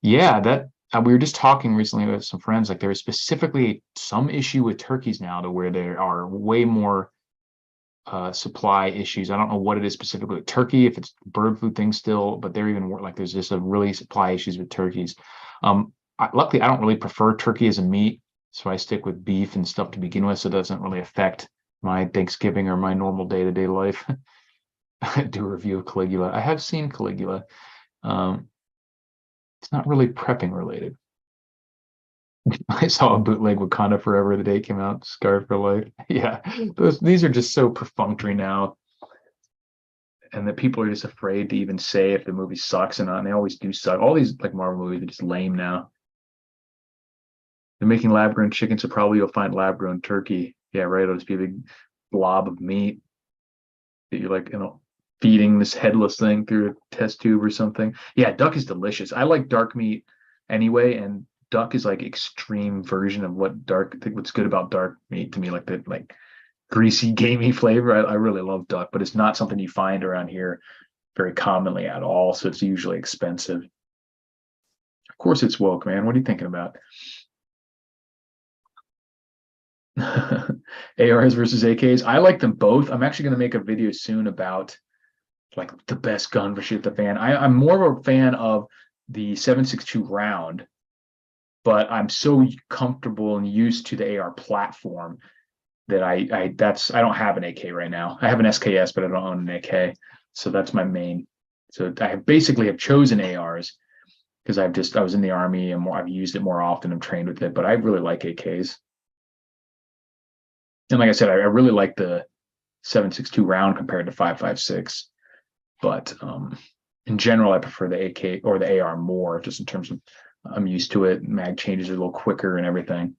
[SPEAKER 1] Yeah, that we were just talking recently with some friends. Like there is specifically some issue with turkeys now to where there are way more supply issues. I don't know what it is specifically with turkey, if it's bird flu thing still, but they're even like there's just a really supply issues with turkeys. Luckily, I don't really prefer turkey as a meat, so I stick with beef and stuff to begin with, so it doesn't really affect my Thanksgiving or my normal day-to-day life. Do a review of Caligula. I have seen Caligula. It's not really prepping related. I saw a bootleg Wakanda Forever the day it came out, Scarred for Life. Yeah, these are just so perfunctory now, and that people are just afraid to even say if the movie sucks or not. And they always do suck. All these like Marvel movies are just lame now. They're making lab-grown chicken, so probably you'll find lab-grown turkey. Yeah, right. It'll just be a big blob of meat that you're like, feeding this headless thing through a test tube or something. Yeah, duck is delicious. I like dark meat anyway, and duck is like extreme version of what's good about dark meat to me, like the greasy, gamey flavor. I really love duck, but it's not something you find around here very commonly at all. So it's usually expensive. Of course, it's woke, man. What are you thinking about? ARs versus AKs. I like them both. I'm actually going to make a video soon about like the best gun for shoot the fan. I'm more of a fan of the 7.62 round, but I'm so comfortable and used to the AR platform that I don't have an AK right now. I have an SKS, but I don't own an AK. So that's my main. So I basically have chosen ARs because I was in the army and I've used it more often. I'm trained with it, but I really like AKs. And like I said, I really like the 7.62 round compared to 5.56. But in general, I prefer the AK or the AR more, just in terms of I'm used to it. Mag changes are a little quicker and everything.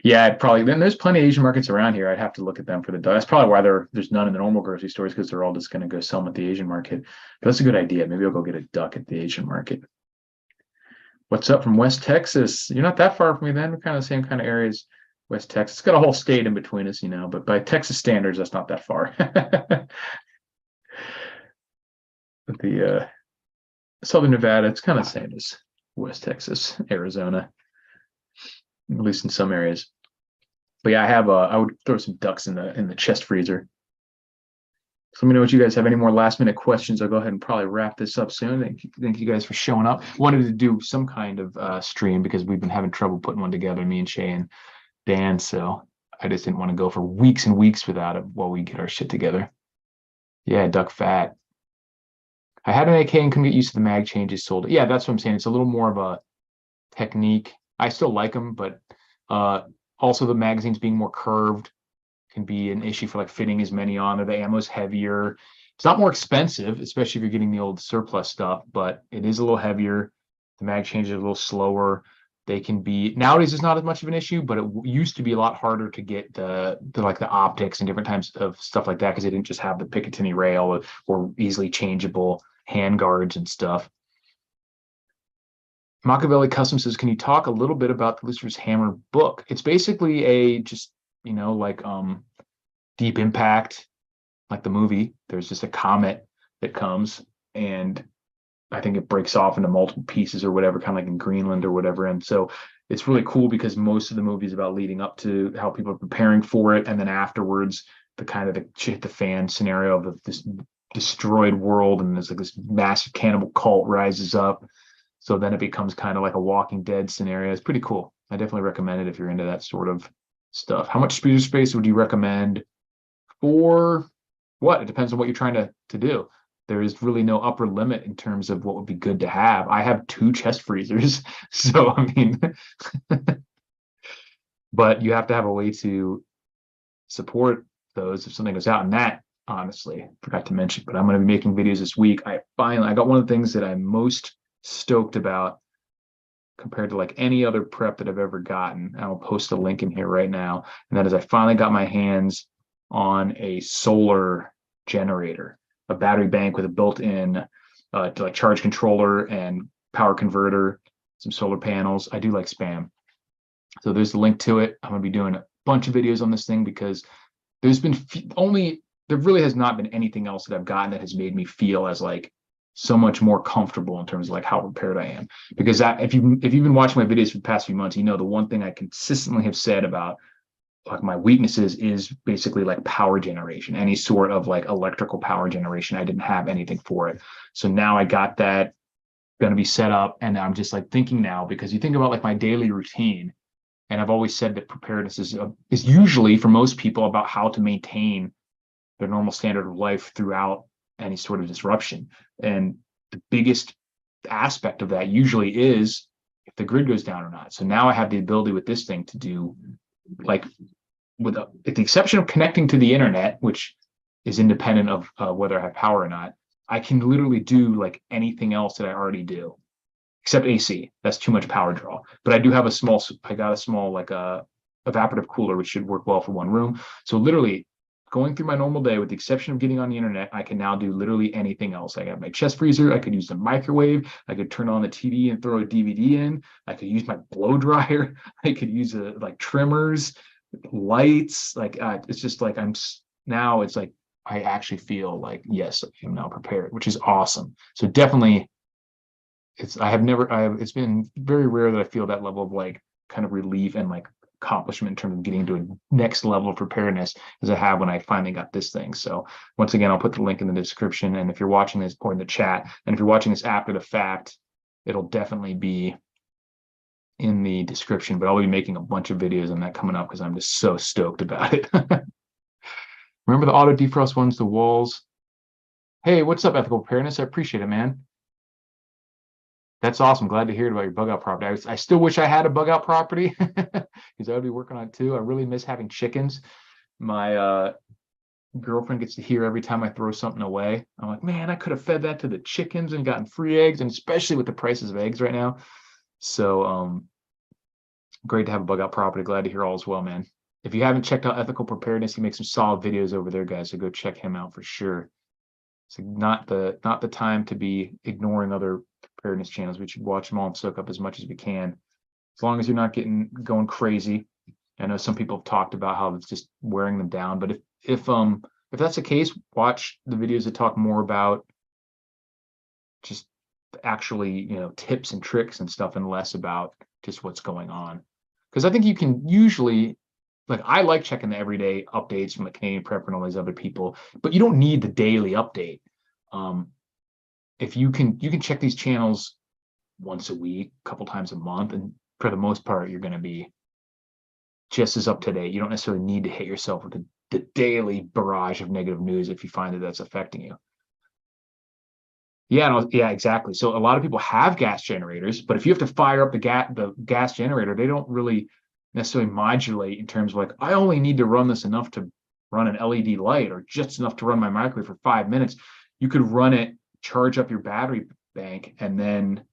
[SPEAKER 1] Yeah, I'd probably then there's plenty of Asian markets around here. I'd have to look at them for the duck. That's probably why there's none in the normal grocery stores, because they're all just going to go sell them at the Asian market. But that's a good idea. Maybe I'll go get a duck at the Asian market. What's up from West Texas? You're not that far from me then. We're kind of the same kind of areas. West Texas. It's got a whole state in between us, but by Texas standards, that's not that far. The Southern Nevada, it's kind of the same as West Texas, Arizona, at least in some areas. But yeah, I would throw some ducks in the chest freezer. So let me know what you guys have. Any more last minute questions? I'll go ahead and probably wrap this up soon. Thank you guys for showing up. Wanted to do some kind of stream because we've been having trouble putting one together, me and Shay and Dan. So I just didn't want to go for weeks and weeks without it while we get our shit together. Yeah, duck fat. I had an AK and couldn't get used to the mag changes sold. Yeah, that's what I'm saying. It's a little more of a technique. I still like them, but also the magazines being more curved can be an issue for like fitting as many on there. The ammo's heavier. It's not more expensive, especially if you're getting the old surplus stuff, but it is a little heavier. The mag changes are a little slower. They can be nowadays it's not as much of an issue, but it used to be a lot harder to get the like the optics and different types of stuff like that because they didn't just have the Picatinny rail or easily changeable hand guards and stuff. Machiavelli Custom says, can you talk a little bit about the Lucifer's Hammer book? It's basically a just, like Deep Impact, like the movie. There's just a comet that comes and I think it breaks off into multiple pieces or whatever, kind of like in Greenland or whatever. And so it's really cool because most of the movie is about leading up to how people are preparing for it. And then afterwards, the kind of the shit the fan scenario of this destroyed world and there's like this massive cannibal cult rises up. So then it becomes kind of like a Walking Dead scenario. It's pretty cool. I definitely recommend it if you're into that sort of stuff. How much user space would you recommend for what? It depends on what you're trying to do. There is really no upper limit in terms of what would be good to have. I have 2 chest freezers. So, I mean, but you have to have a way to support those if something goes out. And that, honestly, forgot to mention, but I'm going to be making videos this week. I got one of the things that I'm most stoked about compared to like any other prep that I've ever gotten. I'll post a link in here right now. And that is I finally got my hands on a solar generator, a battery bank with a built-in like charge controller and power converter, some solar panels. I do like spam. So there's a link to it. I'm going to be doing a bunch of videos on this thing because there's been there really has not been anything else that I've gotten that has made me feel as like so much more comfortable in terms of like how prepared I am. Because if you've been watching my videos for the past few months, the one thing I consistently have said about like my weaknesses is basically like power generation, any sort of like electrical power generation. I didn't have anything for it. So now I got that going to be set up. And I'm just like thinking now, because you think about like my daily routine, and I've always said that preparedness is usually for most people about how to maintain their normal standard of life throughout any sort of disruption. And the biggest aspect of that usually is if the grid goes down or not. So now I have the ability with this thing to do like with the exception of connecting to the internet, which is independent of whether I have power or not, I can literally do like anything else that I already do, except AC. That's too much power draw. But I do have I got a small like a evaporative cooler, which should work well for one room. So literally going through my normal day, with the exception of getting on the internet, I can now do literally anything else. I got my chest freezer. I could use the microwave. I could turn on the TV and throw a DVD in. I could use my blow dryer. I could use like trimmers, lights. Like it's just like now it's like I actually feel like, yes, I'm now prepared, which is awesome. So definitely it's been very rare that I feel that level of like kind of relief and like accomplishment in terms of getting to a next level of preparedness as I have when I finally got this thing. So once again, I'll put the link in the description, and if you're watching this or in the chat, and if you're watching this after the fact, it'll definitely be in the description, but I'll be making a bunch of videos on that coming up because I'm just so stoked about it. Remember the auto defrost ones, the walls. Hey, what's up, Ethical Preparedness? I appreciate it, man. That's awesome. Glad to hear about your bug out property. I still wish I had a bug out property because I would be working on it too. I really miss having chickens. My girlfriend gets to hear every time I throw something away. I'm like, man, I could have fed that to the chickens and gotten free eggs, and especially with the prices of eggs right now. So great to have a bug out property. Glad to hear all as well, man. If you haven't checked out Ethical Preparedness, he makes some solid videos over there, guys. So go check him out for sure. It's not the time to be ignoring other preparedness channels. We should watch them all and soak up as much as we can, as long as you're not going crazy. I know some people have talked about how it's just wearing them down, but if that's the case, watch the videos that talk more about just actually tips and tricks and stuff, and less about just what's going on. Because I think you can usually, like, I like checking the everyday updates from the Canadian Prepper and all these other people, but you don't need the daily update. If you can check these channels once a week, a couple times a month, and for the most part, you're going to be just as up to date. You don't necessarily need to hit yourself with the daily barrage of negative news if you find that that's affecting you. Yeah, no, yeah, exactly. So a lot of people have gas generators, but if you have to fire up the gas generator, they don't really necessarily modulate in terms of like, I only need to run this enough to run an LED light or just enough to run my microwave for 5 minutes. You could run it, charge up your battery bank, and then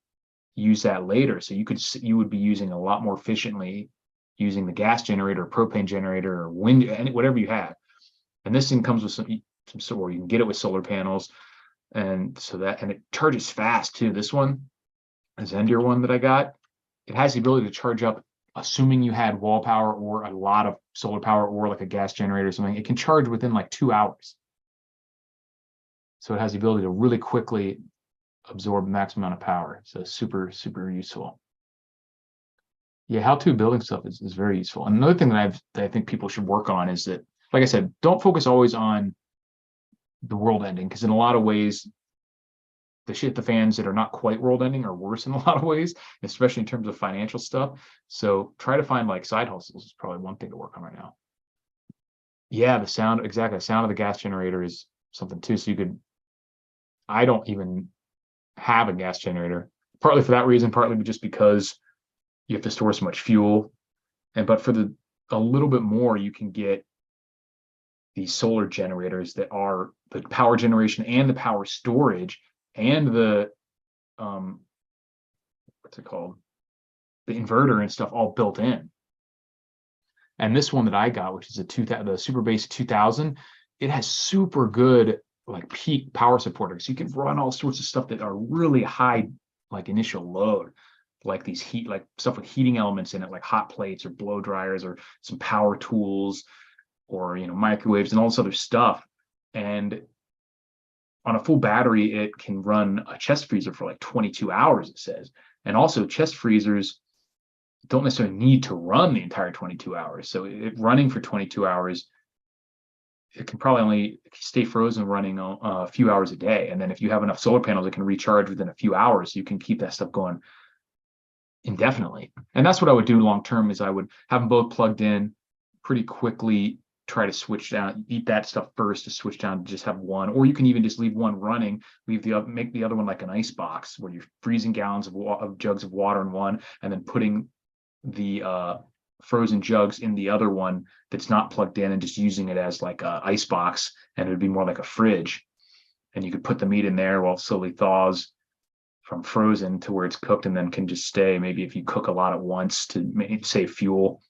[SPEAKER 1] use that later. So you would be using a lot more efficiently using the gas generator, propane generator, or wind, whatever you have. And this thing comes with some sort, you can get it with solar panels. And it charges fast too. This one, the Zendir one that I got, it has the ability to charge up, assuming you had wall power or a lot of solar power or like a gas generator or something. It can charge within like 2 hours. So it has the ability to really quickly absorb maximum amount of power. So super, super useful. Yeah, how-to building stuff is very useful. And another thing that I think people should work on is that, like I said, don't focus always on the world ending, because in a lot of ways, the shit the fans that are not quite world ending are worse in a lot of ways, especially in terms of financial stuff. So try to find like side hustles is probably one thing to work on right now. Yeah, the sound of the gas generator is something too. So I don't even have a gas generator, partly for that reason, partly just because you have to store so much fuel. But for a little bit more, you can get these solar generators that are the power generation and the power storage and the what's it called? The inverter and stuff all built in. And this one that I got, which is the Super Base 2000, it has super good like peak power supporter. So you can run all sorts of stuff that are really high like initial load, like like stuff with heating elements in it, like hot plates or blow dryers or some power tools or microwaves and all this other stuff. And on a full battery, it can run a chest freezer for like 22 hours, it says. And also chest freezers don't necessarily need to run the entire 22 hours. So running for 22 hours, it can probably only stay frozen running a few hours a day. And then if you have enough solar panels, it can recharge within a few hours. So you can keep that stuff going indefinitely. And that's what I would do long term, is I would have them both plugged in pretty quickly, try to switch down, eat that stuff first to switch down to just have one, or you can even just leave one running, make the other one like an ice box where you're freezing gallons of jugs of water in one, and then putting the frozen jugs in the other one that's not plugged in and just using it as like a ice box, and it would be more like a fridge. And you could put the meat in there while it slowly thaws from frozen to where it's cooked, and then can just stay. Maybe if you cook a lot at once to save fuel,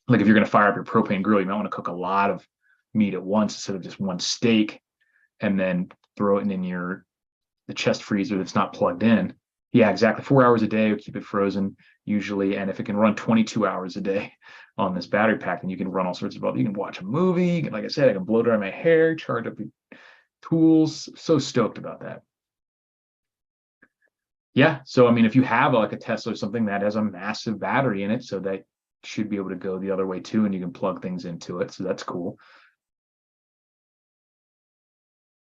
[SPEAKER 1] like if you're going to fire up your propane grill, you might want to cook a lot of meat at once instead of just one steak, and then throw it in the chest freezer that's not plugged in. Yeah, exactly. 4 hours a day, keep it frozen usually. And if it can run 22 hours a day on this battery pack, then you can run all sorts of other. You can watch a movie. Like I said, I can blow dry my hair, charge up your tools. So stoked about that. Yeah. So, I mean, if you have like a Tesla or something that has a massive battery in it, so that should be able to go the other way too, and you can plug things into it. So that's cool.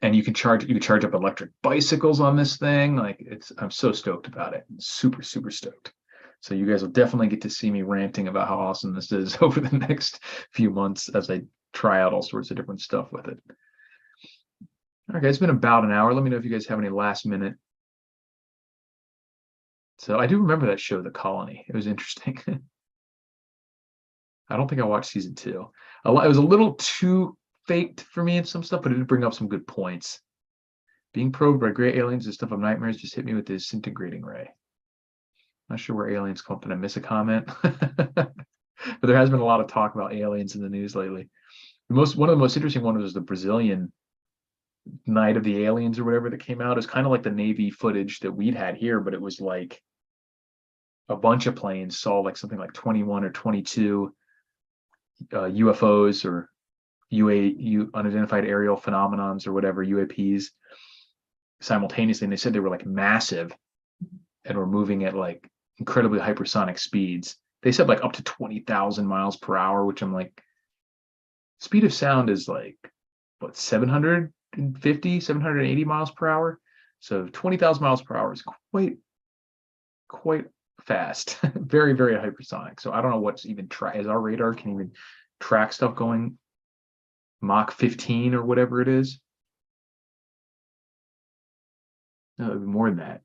[SPEAKER 1] And you can charge up electric bicycles on this thing. Like I'm so stoked about it. Super, super stoked. So you guys will definitely get to see me ranting about how awesome this is over the next few months as I try out all sorts of different stuff with it. All right, guys, it's been about an hour. Let me know if you guys have any last minute. So I do remember that show, The Colony. It was interesting. I don't think I watched season 2. It was a little too faked for me and some stuff, but it did bring up some good points. Being probed by gray aliens and stuff of nightmares just hit me with this disintegrating ray. Not sure where aliens come up. Did I miss a comment? But there has been a lot of talk about aliens in the news lately. One of the most interesting ones was the Brazilian Night of the Aliens or whatever that came out. It was kind of like the Navy footage that we'd had here, but it was like a bunch of planes saw like something like 21 or 22 UFOs or unidentified aerial phenomenons or whatever, UAPs simultaneously. And they said they were like massive and were moving at like incredibly hypersonic speeds. They said like up to 20,000 miles per hour, which I'm like, speed of sound is like, what, 750, 780 miles per hour? So 20,000 miles per hour is quite fast, very, very hypersonic. So I don't know what's even is our radar can even track stuff going Mach 15 or whatever it is. No, it'd be more than that.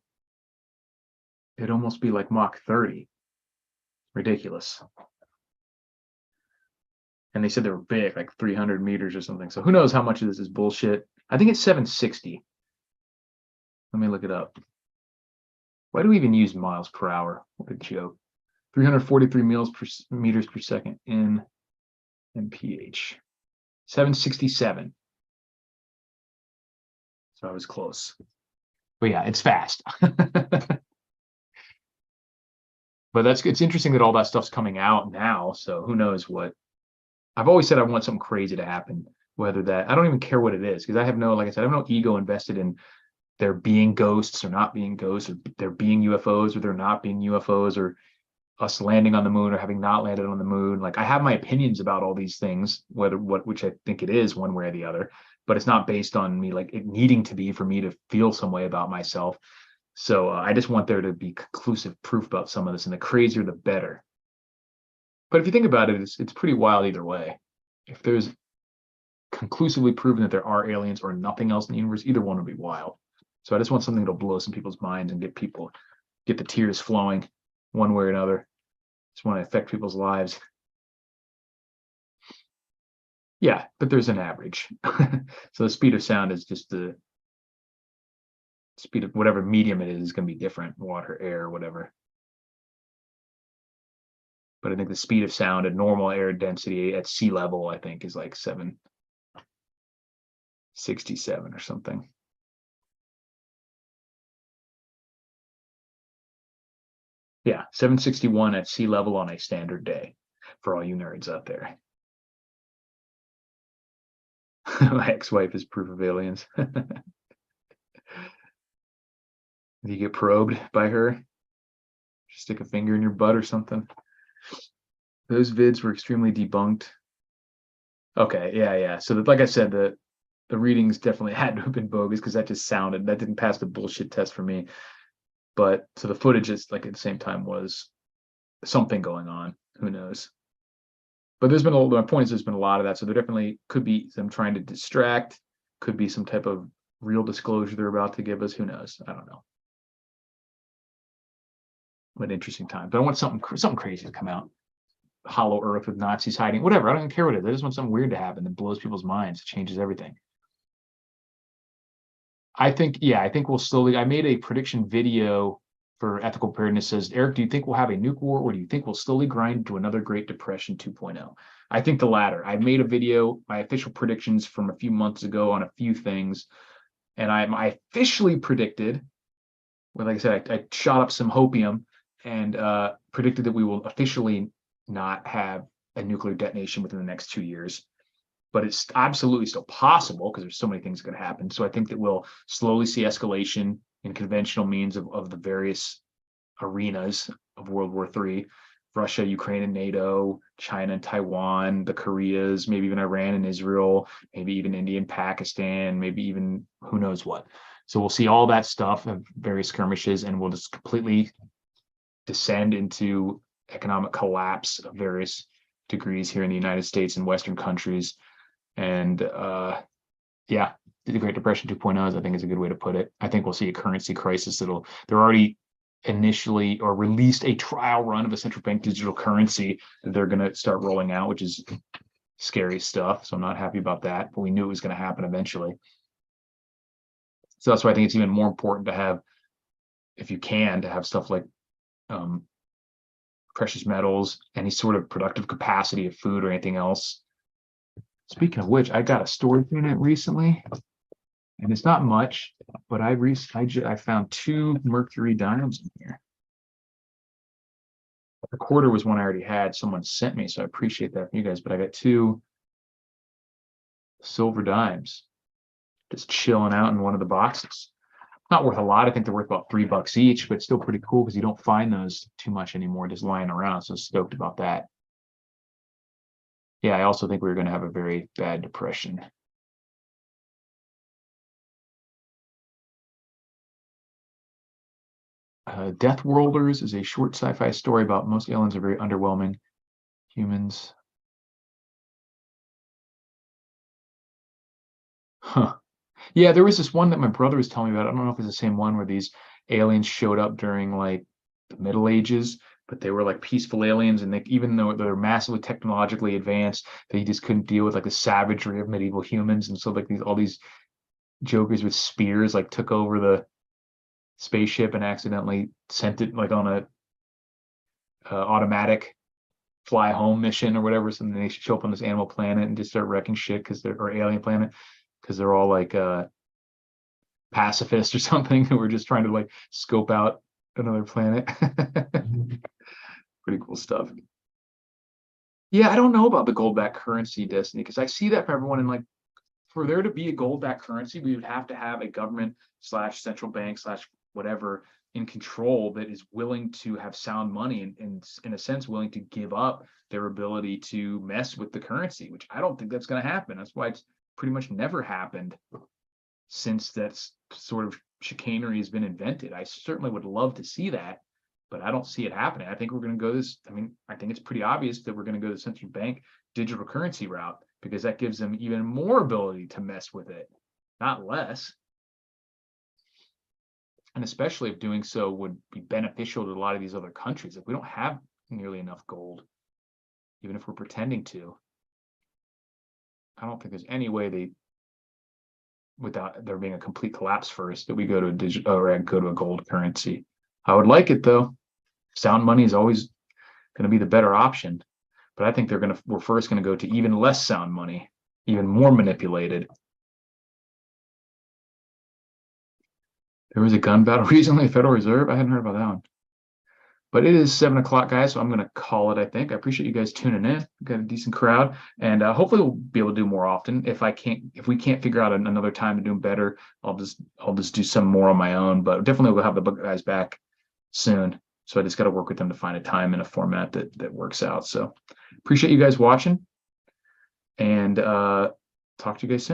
[SPEAKER 1] It'd almost be like Mach 30. Ridiculous. And they said they were big, like 300 meters or something. So who knows how much of this is bullshit. I think it's 760. Let me look it up. Why do we even use miles per hour? What a joke. 343 meters per second in mph. 767. So I was close. But yeah, it's fast. But it's interesting that all that stuff's coming out now. So who knows what. I've always said I want something crazy to happen. Whether that, I don't even care what it is, because I have no, like I said, I have no ego invested in there being ghosts or not being ghosts, or there being UFOs or there not being UFOs, or us landing on the moon or having not landed on the moon. Like, I have my opinions about all these things, which I think it is one way or the other, but it's not based on me like it needing to be for me to feel some way about myself. So I just want there to be conclusive proof about some of this, and the crazier the better. But if you think about it, it's pretty wild either way. If there's conclusively proven that there are aliens or nothing else in the universe, either one would be wild. So I just want something that'll blow some people's minds and get the tears flowing one way or another. Just want to affect people's lives. Yeah, but there's an average. So the speed of sound is just the speed of whatever medium it is going to be different, water, air, whatever. But I think the speed of sound at normal air density at sea level, I think, is like 767 or something. Yeah, 761 at sea level on a standard day for all you nerds out there. My ex-wife is proof of aliens. Do you get probed by her? Stick a finger in your butt or something? Those vids were extremely debunked. Okay, yeah. So like I said, the readings definitely had to have been bogus, because that didn't pass the bullshit test for me. But so the footage is like at the same time was something going on. Who knows? But my point is there's been a lot of that. So there definitely could be them trying to distract, could be some type of real disclosure they're about to give us. Who knows? I don't know. What an interesting time. But I want something crazy to come out. Hollow Earth with Nazis hiding, whatever. I don't even care what it is. I just want something weird to happen that blows people's minds, changes everything. I think we'll slowly. I made a prediction video for ethical preparedness. Says, Eric, do you think we'll have a nuke war, or do you think we'll slowly grind to another Great Depression 2.0? I think the latter. I made a video, my official predictions from a few months ago on a few things, and I officially predicted, well, like I said, I shot up some hopium and predicted that we will officially not have a nuclear detonation within the next 2 years. But it's absolutely still possible, because there's so many things going to happen. So I think that we'll slowly see escalation in conventional means of the various arenas of World War III, Russia, Ukraine, and NATO, China and Taiwan, the Koreas, maybe even Iran and Israel, maybe even India and Pakistan, maybe even who knows what. So we'll see all that stuff of various skirmishes, and we'll just completely descend into economic collapse of various degrees here in the United States and Western countries. And yeah, the Great Depression 2.0 I think is a good way to put it. I think we'll see a currency crisis. They're already initially or released a trial run of a central bank digital currency that they're going to start rolling out, which is scary stuff. So I'm not happy about that, but we knew it was going to happen eventually. So that's why I think it's even more important to have, if you can, to have stuff like precious metals, any sort of productive capacity of food or anything else. Speaking of which, I got a storage unit recently, and it's not much, but I found 2 mercury dimes in here. The quarter was one I already had. Someone sent me, so I appreciate that from you guys. But I got 2 silver dimes just chilling out in one of the boxes. Not worth a lot. I think they're worth about $3 each, but still pretty cool, because you don't find those too much anymore just lying around. So stoked about that. Yeah, I also think we're going to have a very bad depression. Death Worlders is a short sci-fi story about most aliens are very underwhelming. Humans. Huh. Yeah, there was this one that my brother was telling me about. I don't know if it's the same one where these aliens showed up during like the Middle Ages, but they were like peaceful aliens, and they, even though they're massively technologically advanced, they just couldn't deal with like the savagery of medieval humans, and so like all these jokers with spears like took over the spaceship and accidentally sent it like on a automatic fly home mission or whatever. So then they show up on this animal planet and just start wrecking shit because they're or alien planet because they're all like pacifists or something who were just trying to like scope out another planet. Pretty cool stuff. Yeah, I don't know about the gold backed currency, Destiny, because I see that for everyone. And like for there to be a gold backed currency, we would have to have a government slash central bank slash whatever in control that is willing to have sound money and in a sense willing to give up their ability to mess with the currency, which I don't think that's going to happen. That's why it's pretty much never happened since that sort of chicanery has been invented. I certainly would love to see that, but I don't see it happening. I think we're going to go this. I mean, I think it's pretty obvious that we're going to go the central bank digital currency route because that gives them even more ability to mess with it, not less. And especially if doing so would be beneficial to a lot of these other countries. If we don't have nearly enough gold, even if we're pretending to, I don't think there's any way they, without there being a complete collapse first, that we go to a digital or go to a gold currency. I would like it though. Sound money is always going to be the better option, but I think we're first going to go to even less sound money, even more manipulated. There was a gun battle recently at the Federal Reserve. I hadn't heard about that one. But it is 7 o'clock, guys, so I'm going to call it, I think. I appreciate you guys tuning in. We've got a decent crowd, and hopefully we'll be able to do more often. If we can't figure out another time to do them better, I'll just do some more on my own. But definitely we'll have the book guys back soon. So I just got to work with them to find a time and a format that works out. So appreciate you guys watching, and talk to you guys soon.